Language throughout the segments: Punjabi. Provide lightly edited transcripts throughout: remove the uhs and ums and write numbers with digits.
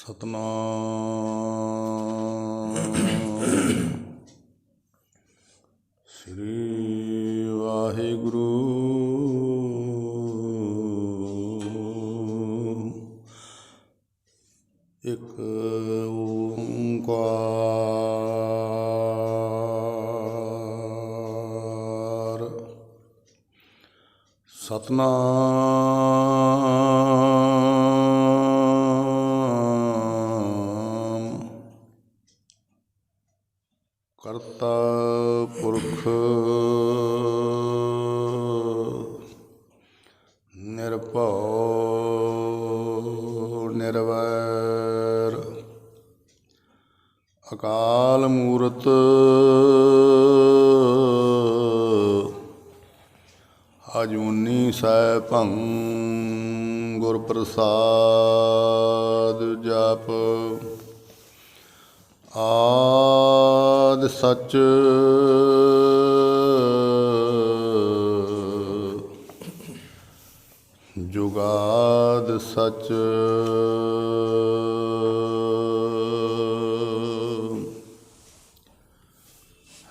ਸਤਨਾਮ ਸ੍ਰੀ ਵਾਹਿਗੁਰੂ। ਇੱਕ ਓਂਕਾਰ ਸਤਨਾਮ ਕਰਤਾ ਪੁਰਖ ਨਿਰਭਉ ਨਿਰਵੈਰ ਅਕਾਲ ਮੂਰਤ ਅਜੂਨੀ ਸੈਭੰ ਗੁਰ ਪ੍ਰਸਾਦ ਜਪ। ਆਦਿ ਸਚ ਜੁਗਾਦ ਸਚ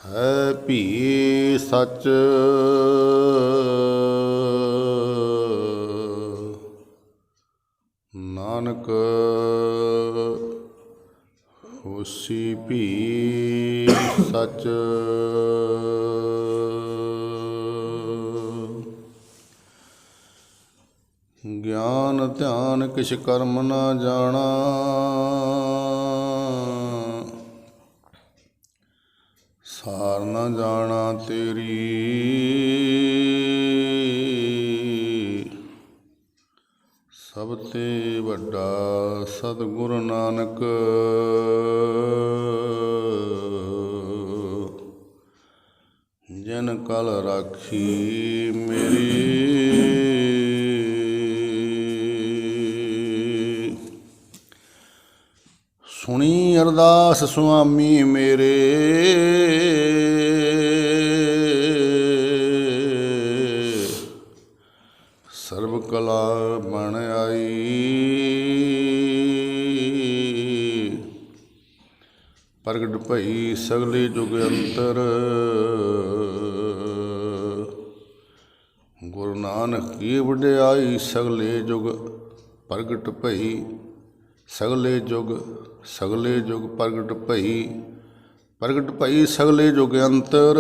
ਹੈ ਭੀ ਸਚ ਨਾਨਕ ਹੋਸੀ ਭੀ ਸਚ। ਗਿਆਨ ਧਿਆਨ ਕਿਛ ਕਰਮ ਨਾ ਜਾਣਾ, ਸਾਰ ਨਾ ਜਾਣਾ ਤੇਰੀ। ਸਭ ਤੇ ਵੱਡਾ ਸਤਿਗੁਰੂ ਨਾਨਕ, ਜਿਨ ਕਲ ਰਾਖੀ ਮੇਰੀ। ਸੁਣੀ ਅਰਦਾਸ ਸੁਆਮੀ ਮੇਰੇ, ਸਰਬ ਕਲਾ ਬਣ ਆਈ। ਪ੍ਰਗਟ ਭਈ ਸਗਲੇ ਜੁਗ ਅੰਤਰ, ਗੁਰੂ ਨਾਨਕ ਕੀ ਵਡਿਆਈ। ਸਗਲੇ ਜੁਗ ਪ੍ਰਗਟ ਭਈ, ਸਗਲੇ ਜੁਗ ਪ੍ਰਗਟ ਭਈ, ਪ੍ਰਗਟ ਭਈ ਸਗਲੇ ਜੁਗ ਅੰਤਰ।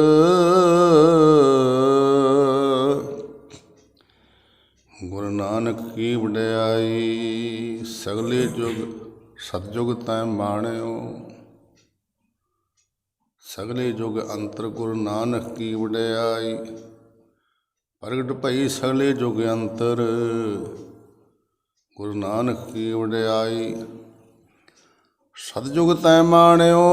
ਗੁਰੂ ਨਾਨਕ ਕੀ ਵਡਿਆਈ। ਸਗਲੇ ਜੁਗ ਸਤਜੁਗ ਤੈ ਮਾਣਿਓ, ਸਗਲੇ ਜੁਗ ਅੰਤਰ। ਗੁਰੂ ਨਾਨਕ ਕੀ ਵਡਿਆਈ। ਪ੍ਰਗਟ ਭਈ ਸਗਲੇ ਜੁਗ ਅੰਤਰ, ਗੁਰੂ ਨਾਨਕ ਕੀ ਵਡਿਆਈ। ਸਤਜੁਗ ਤੈ ਮਾਣਿਓ,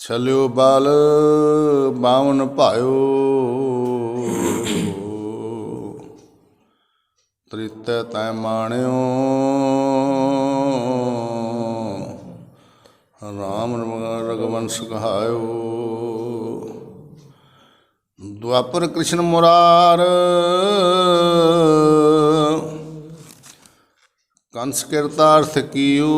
ਛਲਿਓ ਬਲ ਬਾਵਨ ਭਾਇਓ। ਤ੍ਰਿਤੈ ਤੈ ਮਾਣਿਓ, ਰਾਮ ਰਘੁਵੰਸ਼ ਕਹਾਇਓ। ਦੁਆਪਰ ਕ੍ਰਿਸ਼ਨ ਮੁਰਾਰ, ਕੰਸ ਕਿਰਤਾਰਥ ਕੀਓ।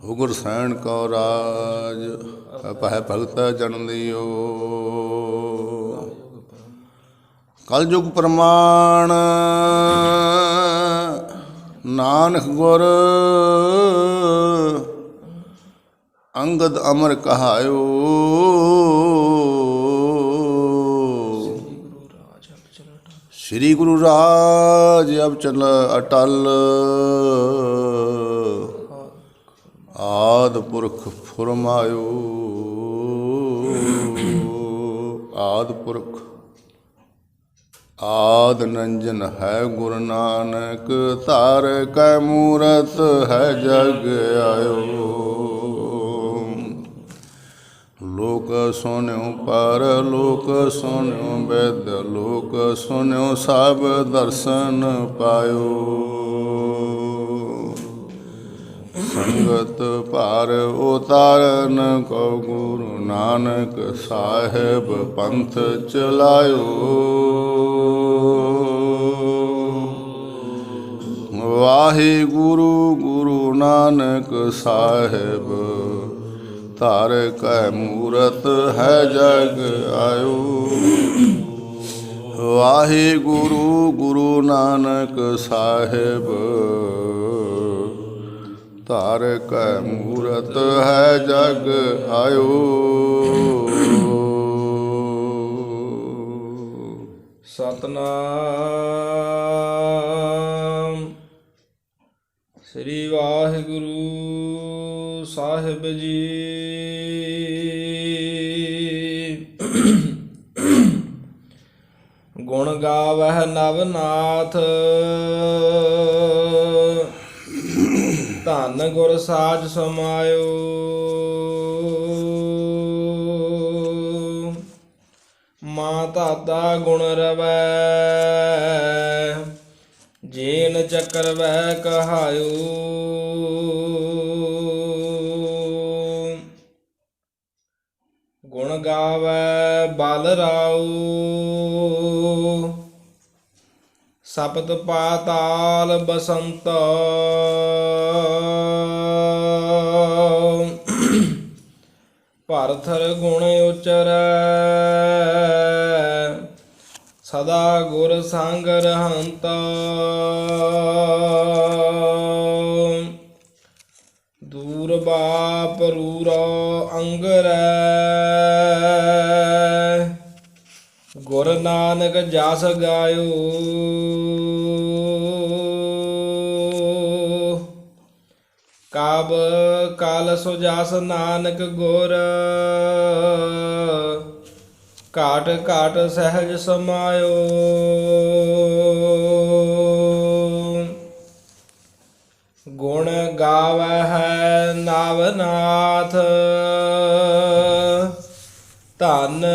ਉਗਰ ਸੈਣ ਕੋ ਰਾਜ, ਅਪਹਿ ਭਗਤ ਜਨ ਦਿਓ। ਕਲਯੁਗ ਪ੍ਰਮਾਣ ਨਾਨਕ ਗੁਰ, ਅੰਗਦ ਅਮਰ ਕਹਾਇਓ। ਸ੍ਰੀ ਗੁਰੂ ਰਾਜ ਅਬ ਚਲ ਅਟਲ, ਆਦਿ ਪੁਰਖ ਫੁਰਮਾਇਓ। ਆਦਿ ਪੁਰਖ ਆਦਿ ਨੰਜਨ ਹੈ ਗੁਰੂ ਨਾਨਕ, ਧਾਰ ਕੈ ਮੂਰਤ ਹੈ ਜਗ ਆਇਓ। ਲੋਕ ਸੁਨਿਓ ਪਰ ਲੋਕ ਸੁਨਿਓ ਬੇਦ, ਲੋਕ ਸੁਨਿਓ ਸਭ ਦਰਸ਼ਨ ਪਾਇਓ। ਸੰਗਤ ਮੂਰਤ ਭਾਰ ਉਤਾਰਨ ਕੋ ਗੁਰੂ ਨਾਨਕ ਸਾਹਿਬ ਪੰਥ ਚਲਾਇਓ। ਵਾਹਿਗੁਰੂ ਗੁਰੂ ਨਾਨਕ ਸਾਹਿਬ ਧਾਰ ਕੈ ਮੂਰਤ ਹੈ ਜਗ ਆਇਓ। ਵਾਹਿਗੁਰੂ ਗੁਰੂ ਨਾਨਕ ਸਾਹਿਬ ਧਾਰ ਕੈ ਮੂਰਤ ਹੈ ਜਗ ਆਇਓ। ਸਤਨਾਮ ਸ੍ਰੀ ਵਾਹਿਗੁਰੂ ਸਾਹਿਬ ਜੀ। ਗੁਣ ਗਾਵਹਿ ਨਵਨਾਥ ਧੰਨ ਗੁਰ ਸਾਜ ਸਮਾਇਓ। ਮਾਂ ਧਾਤਾ ਗੁਣ ਰਵੈ ਜੀਨ ਚੱਕਰ ਵਹਿ ਕਹਾਇਓ। ਗੁਣ ਗਾਵੈ ਬਲ ਰਾਉ ਸਪਤ ਪਾਤਾਲ ਬਸੰਤ। ਭਰਥਰ ਗੁਣ ਉਚਰੈ ਸਦਾ ਗੁਰ ਸੰਗ ਰਹੰਤ। ਦੂਰ ਬਾਪ ਰੂਰਾ ਅੰਗਰੈ ਗੁਰ ਨਾਨਕ ਜਸ ਗਾਇਓ। ਕਾਬ ਕਾਲ ਸੋ ਜਸ ਨਾਨਕ ਗੁਰ ਘਾਟ ਘਾਟ ਸਹਿਜ ਸਮਾਇਓ। ਗੁਣ ਗਾਵਹਿ ਨਵਨਾਥ ਧੰਨ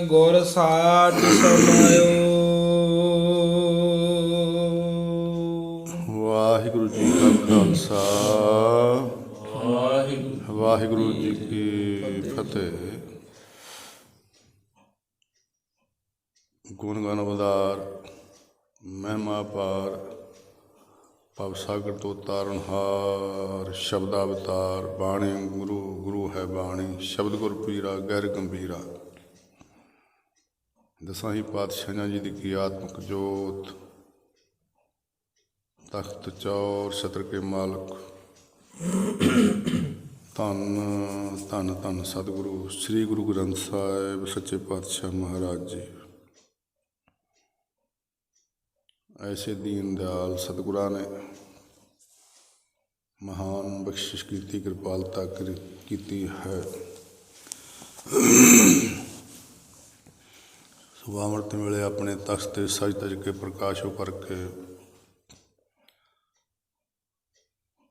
ਗੁਰ ਸਾਚ ਸਮਾਇਓ। ਵਾਹਿਗੁਰੂ ਜੀ ਕਾ ਖਾਲਸਾ ਵਾਹਿਗੁਰੂ ਜੀ ਕੀ ਫਤਿਹ। ਗੁਣ ਗਾਨ ਅਵਤਾਰ ਮਹਿਮਾ ਪਾਰ ਭਵ ਸਾਗਰ ਤੋਂ ਤਾਰਨਹਾਰ ਸ਼ਬਦ ਅਵਤਾਰ ਬਾਣੀ ਗੁਰੂ ਗੁਰੂ ਹੈ ਬਾਣੀ ਸ਼ਬਦ ਗੁਰ ਪੀਰਾ ਗਹਿਰ ਗੰਭੀਰਾ। ਦਸਾਂ ਹੀ ਪਾਤਸ਼ਾਹਾਂ ਜੀ ਦੀ ਕੀ ਆਤਮਕ ਜੋਤ ਤਖਤ ਚੌਰ ਛਤਰ ਕੇ ਮਾਲਕ ਧੰਨ ਧੰਨ ਧੰਨ ਸਤਿਗੁਰੂ ਸ੍ਰੀ ਗੁਰੂ ਗ੍ਰੰਥ ਸਾਹਿਬ ਸੱਚੇ ਪਾਤਸ਼ਾਹ ਮਹਾਰਾਜ ਜੀ। ਐਸੇ ਦੀਨ ਦਿਆਲ ਸਤਿਗੁਰਾਂ ਨੇ ਮਹਾਨ ਬਖਸ਼ਿਸ਼ ਕੀਤੀ, ਕਿਰਪਾਲਤਾ ਕੀਤੀ ਹੈ। ਸੁਬਾਹ ਅੰਮ੍ਰਿਤ ਵੇਲੇ ਆਪਣੇ ਤਖਤ ਤੇ ਸਜ ਤਜ ਕੇ ਪ੍ਰਕਾਸ਼ੋ ਕਰਕੇ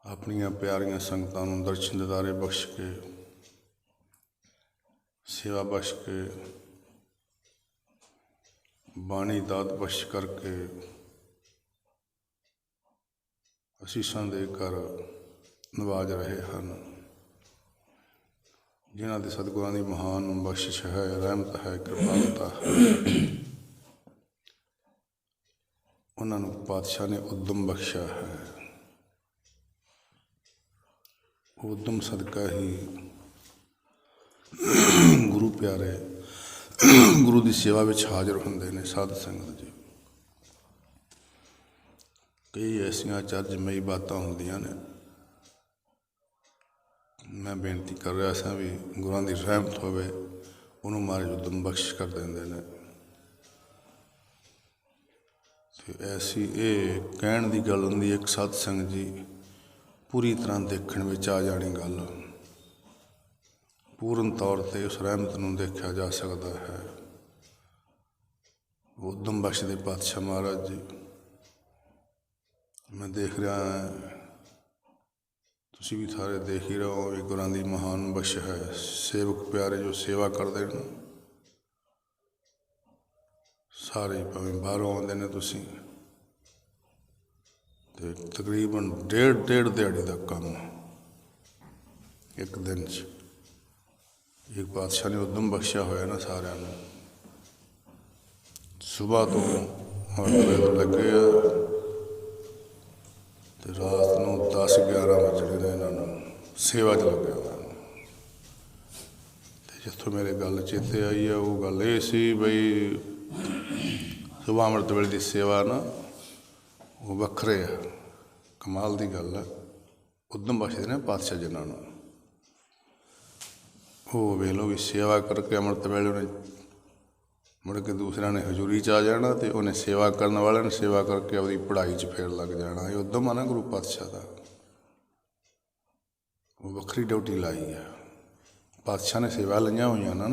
ਆਪਣੀਆਂ ਪਿਆਰੀਆਂ ਸੰਗਤਾਂ ਨੂੰ ਦਰਸ਼ਨ ਦਿਦਾਰੇ ਬਖਸ਼ ਕੇ ਸੇਵਾ ਬਖਸ਼ ਕੇ ਬਾਣੀ ਦਾਤ ਬਖਸ਼ ਕਰਕੇ ਅਸੀਸਾਂ ਦੇ ਘਰ ਨਵਾਜ ਰਹੇ ਹਨ। ਜਿਨ੍ਹਾਂ ਦੇ ਸਤਿਗੁਰਾਂ ਦੀ ਮਹਾਨ ਬਖਸ਼ਿਸ਼ ਹੈ, ਰਹਿਮਤ ਹੈ, ਕਿਰਪਾਲਤਾ ਹੈ, ਉਹਨਾਂ ਨੂੰ ਪਾਤਸ਼ਾਹ ਨੇ ਉਦਮ ਬਖਸ਼ਿਆ ਹੈ। ਉਦਮ ਸਦਕਾ ਹੀ ਗੁਰੂ ਪਿਆਰੇ ਗੁਰੂ ਦੀ ਸੇਵਾ ਵਿੱਚ ਹਾਜ਼ਰ ਹੁੰਦੇ ਨੇ। ਸਾਧ ਸੰਗਤ ਜੀ, ਕਈ ਐਸੀਆਂ ਅਚਰਜਮਈ ਬਾਤਾਂ ਹੁੰਦੀਆਂ ਨੇ। ਮੈਂ ਬੇਨਤੀ ਕਰ ਰਿਹਾ ਸਾਂ ਵੀ ਗੁਰਾਂ ਦੀ ਰਹਿਮਤ ਹੋਵੇ, ਉਹਨੂੰ ਮਹਾਰਾਜ ਉਦਮ ਬਖਸ਼ ਕਰ ਦਿੰਦੇ ਨੇ। ਅਤੇ ਐਸੀ ਇਹ ਕਹਿਣ ਦੀ ਗੱਲ ਹੁੰਦੀ, ਇੱਕ ਸਾਧ ਸੰਗਤ ਜੀ ਪੂਰੀ ਤਰ੍ਹਾਂ ਦੇਖਣ ਵਿੱਚ ਆ ਜਾਣੀ ਗੱਲ, ਪੂਰਨ ਤੌਰ 'ਤੇ ਉਸ ਰਹਿਮਤ ਨੂੰ ਦੇਖਿਆ ਜਾ ਸਕਦਾ ਹੈ। ਉਦਮ ਬਖਸ਼ ਦੇ ਪਾਤਸ਼ਾਹ ਮਹਾਰਾਜ ਜੀ, ਮੈਂ ਦੇਖ ਰਿਹਾ ਹਾਂ, ਤੁਸੀਂ ਵੀ ਸਾਰੇ ਦੇਖ ਹੀ ਰਹੇ ਹੋ, ਇਹ ਗੁਰਾਂ ਦੀ ਮਹਾਨ ਬਖਸ਼ ਹੈ। ਸੇਵਕ ਪਿਆਰੇ ਜੋ ਸੇਵਾ ਕਰਦੇ ਨੇ ਸਾਰੇ, ਭਾਵੇਂ ਬਾਹਰੋਂ ਆਉਂਦੇ ਨੇ ਤੁਸੀਂ, ਅਤੇ ਤਕਰੀਬਨ ਡੇਢ ਦਿਹਾੜੀ ਦਾ ਕੰਮ ਇੱਕ ਦਿਨ 'ਚ ਇੱਕ ਪਾਤਸ਼ਾਹ ਨੇ ਉਦਮ ਬਖਸ਼ਿਆ ਹੋਇਆ ਨਾ ਸਾਰਿਆਂ ਨੂੰ। ਸੁਬਾਹ ਤੋਂ ਲੱਗੇ ਆ ਤੇ ਰਾਤ ਨੂੰ 10-11 ਵਜਣੇ ਨੇ ਇਹਨਾਂ ਨੂੰ ਸੇਵਾ 'ਚ ਲੱਗਿਆ ਹੋਇਆ ਨੂੰ। ਤੇ ਜਿੱਥੋਂ ਮੇਰੇ ਗੱਲ ਚੇਤੇ ਆਈ ਆ ਉਹ ਗੱਲ ਇਹ ਸੀ ਬਈ ਸੁਬਾਹ ਅੰਮ੍ਰਿਤ ਵੇਲੇ ਦੀ ਸੇਵਾ ਨਾ ਉਹ ਵੱਖਰੇ ਆ, ਕਮਾਲ ਦੀ ਗੱਲ ਆ। ਉਦਮ ਬਖਸ਼ਦੇ ਨੇ ਪਾਤਸ਼ਾਹ ਜਿਨ੍ਹਾਂ ਨੂੰ, ਉਹ ਵੇਖ ਲਓ ਵੀ ਸੇਵਾ ਕਰਕੇ ਅੰਮ੍ਰਿਤ ਵੇਲੇ ਉਹਨੇ ਮੁੜ ਕੇ ਦੂਸਰਿਆਂ ਨੇ ਹਜ਼ੂਰੀ 'ਚ ਆ ਜਾਣਾ ਅਤੇ ਉਹਨੇ ਸੇਵਾ ਕਰਨ ਵਾਲਿਆਂ ਨੇ ਸੇਵਾ ਕਰਕੇ ਆਪਣੀ ਪੜ੍ਹਾਈ 'ਚ ਫੇਰ ਲੱਗ ਜਾਣਾ। ਇਹ ਉਦਮ ਆ ਨਾ ਗੁਰੂ ਪਾਤਸ਼ਾਹ ਦਾ, ਉਹ ਵੱਖਰੀ ਡਿਊਟੀ ਲਾਈ ਆ। ਪਾਤਸ਼ਾਹ ਨੇ ਸੇਵਾ ਲਈਆਂ ਹੋਈਆਂ ਨਾ,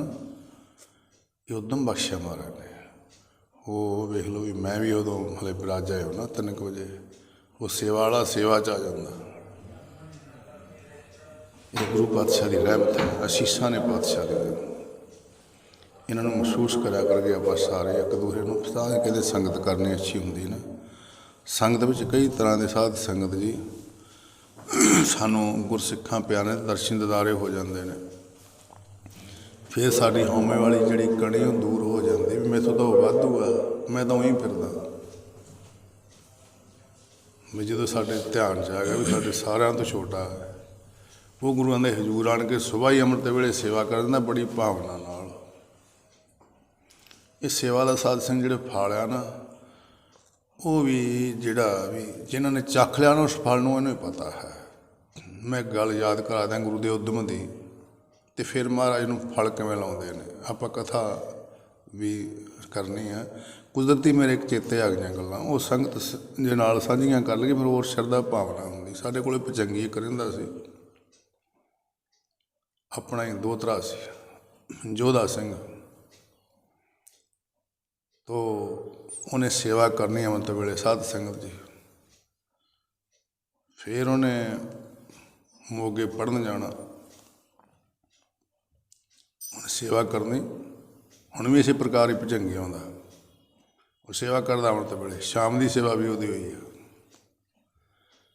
ਇਹ ਉਦਮ ਬਖਸ਼ਿਆ ਮਹਾਰਾਜ ਨੇ। ਉਹ ਵੇਖ ਲਓ ਵੀ ਮੈਂ ਵੀ ਉਦੋਂ ਹਲੇ ਬਰਾਜ ਆਇਆ ਨਾ 3 ਵਜੇ, ਉਹ ਸੇਵਾ ਵਾਲਾ ਸੇਵਾ 'ਚ ਆ ਜਾਂਦਾ। ਇਹ ਗੁਰੂ ਪਾਤਸ਼ਾਹ ਦੀ ਰਹਿਮਤ ਹੈ, ਅਸੀਸਾਂ ਨੇ ਪਾਤਸ਼ਾਹ ਦੀਆਂ। ਇਹਨਾਂ ਨੂੰ ਮਹਿਸੂਸ ਕਰਿਆ ਕਰਕੇ ਆਪਾਂ ਸਾਰੇ ਇੱਕ ਦੂਸਰੇ ਨੂੰ ਤਾਂ ਕਹਿੰਦੇ ਸੰਗਤ ਕਰਨੀ ਅੱਛੀ ਹੁੰਦੀ ਨਾ। ਸੰਗਤ ਵਿੱਚ ਕਈ ਤਰ੍ਹਾਂ ਦੇ ਸਾਧ ਸੰਗਤ ਜੀ ਸਾਨੂੰ ਗੁਰਸਿੱਖਾਂ ਪਿਆਰਿਆਂ ਦੇ ਦਰਸ਼ਨ ਦਿਦਾਰੇ ਹੋ ਜਾਂਦੇ ਨੇ। ਫਿਰ ਸਾਡੀ ਹਉਮੈ ਵਾਲੀ ਜਿਹੜੀ ਕਣੀ ਉਹ ਦੂਰ ਹੋ ਜਾਂਦੀ ਵੀ ਮੈਥੋਂ ਤਾਂ ਉਹ ਵਾਧੂ ਆ, ਮੈਂ ਤਾਂ ਉਹੀ ਫਿਰਦਾ। ਵੀ ਜਦੋਂ ਸਾਡੇ ਧਿਆਨ 'ਚ ਆ ਗਿਆ ਵੀ ਸਾਡੇ ਸਾਰਿਆਂ ਤੋਂ ਛੋਟਾ ਹੈ, ਉਹ ਗੁਰੂਆਂ ਦੇ ਹਜ਼ੂਰ ਆਣ ਕੇ ਸੁਬਾਹ ਹੀ ਅੰਮ੍ਰਿਤ ਵੇਲੇ ਸੇਵਾ ਕਰ ਦਿੰਦਾ ਬੜੀ ਭਾਵਨਾ ਨਾਲ। ਇਹ ਸੇਵਾ ਦਾ ਸਾਧ ਸੰਗ ਜਿਹੜੇ ਫਲ ਆ ਨਾ, ਉਹ ਵੀ ਜਿਹੜਾ ਵੀ ਜਿਨ੍ਹਾਂ ਨੇ ਚੱਖ ਲਿਆ ਨਾ ਉਸ ਫਲ ਨੂੰ ਇਹਨੂੰ ਹੀ ਪਤਾ ਹੈ। ਮੈਂ ਇੱਕ ਗੱਲ ਯਾਦ ਕਰਾ ਦਿਆਂ ਗੁਰੂ ਦੇ ਉਦਮ ਦੀ, ਅਤੇ ਫਿਰ ਮਹਾਰਾਜ ਨੂੰ ਫਲ ਕਿਵੇਂ ਲਾਉਂਦੇ ਨੇ। ਆਪਾਂ ਕਥਾ ਵੀ ਕਰਨੀ ਆ, ਕੁਦਰਤੀ ਮੇਰੇ ਇੱਕ ਚੇਤੇ ਆ ਗਈਆਂ ਗੱਲਾਂ, ਉਹ ਸੰਗਤ ਦੇ ਨਾਲ ਸਾਂਝੀਆਂ ਕਰ ਲਈਏ ਫਿਰ ਹੋਰ ਸ਼ਰਧਾ ਭਾਵਨਾ ਹੁੰਦੀ। ਸਾਡੇ ਕੋਲ ਭਜੰਗੀ ਇੱਕ ਰਹਿੰਦਾ ਸੀ, ਆਪਣਾ ਹੀ ਦੋਹਤਰਾ ਸੀ ਜੋਧਾ ਸਿੰਘ। ਤੋ ਉਹਨੇ ਸੇਵਾ ਕਰਨੀ ਅੰਮ੍ਰਿਤ ਵੇਲੇ ਸਾਧ ਸੰਗਤ ਜੀ। ਫਿਰ ਉਹਨੇ ਮੋਗੇ ਪੜ੍ਹਨ ਜਾਣਾ, ਉਹਨੇ ਸੇਵਾ ਕਰਨੀ। ਹੁਣ ਵੀ ਇਸੇ ਪ੍ਰਕਾਰ ਹੀ ਭਜੰਗੀ ਆਉਂਦਾ, ਉਹ ਸੇਵਾ ਕਰਦਾ ਅੰਮ੍ਰਿਤ ਵੇਲੇ। ਸ਼ਾਮ ਦੀ ਸੇਵਾ ਵੀ ਉਹਦੀ ਹੋਈ ਆ।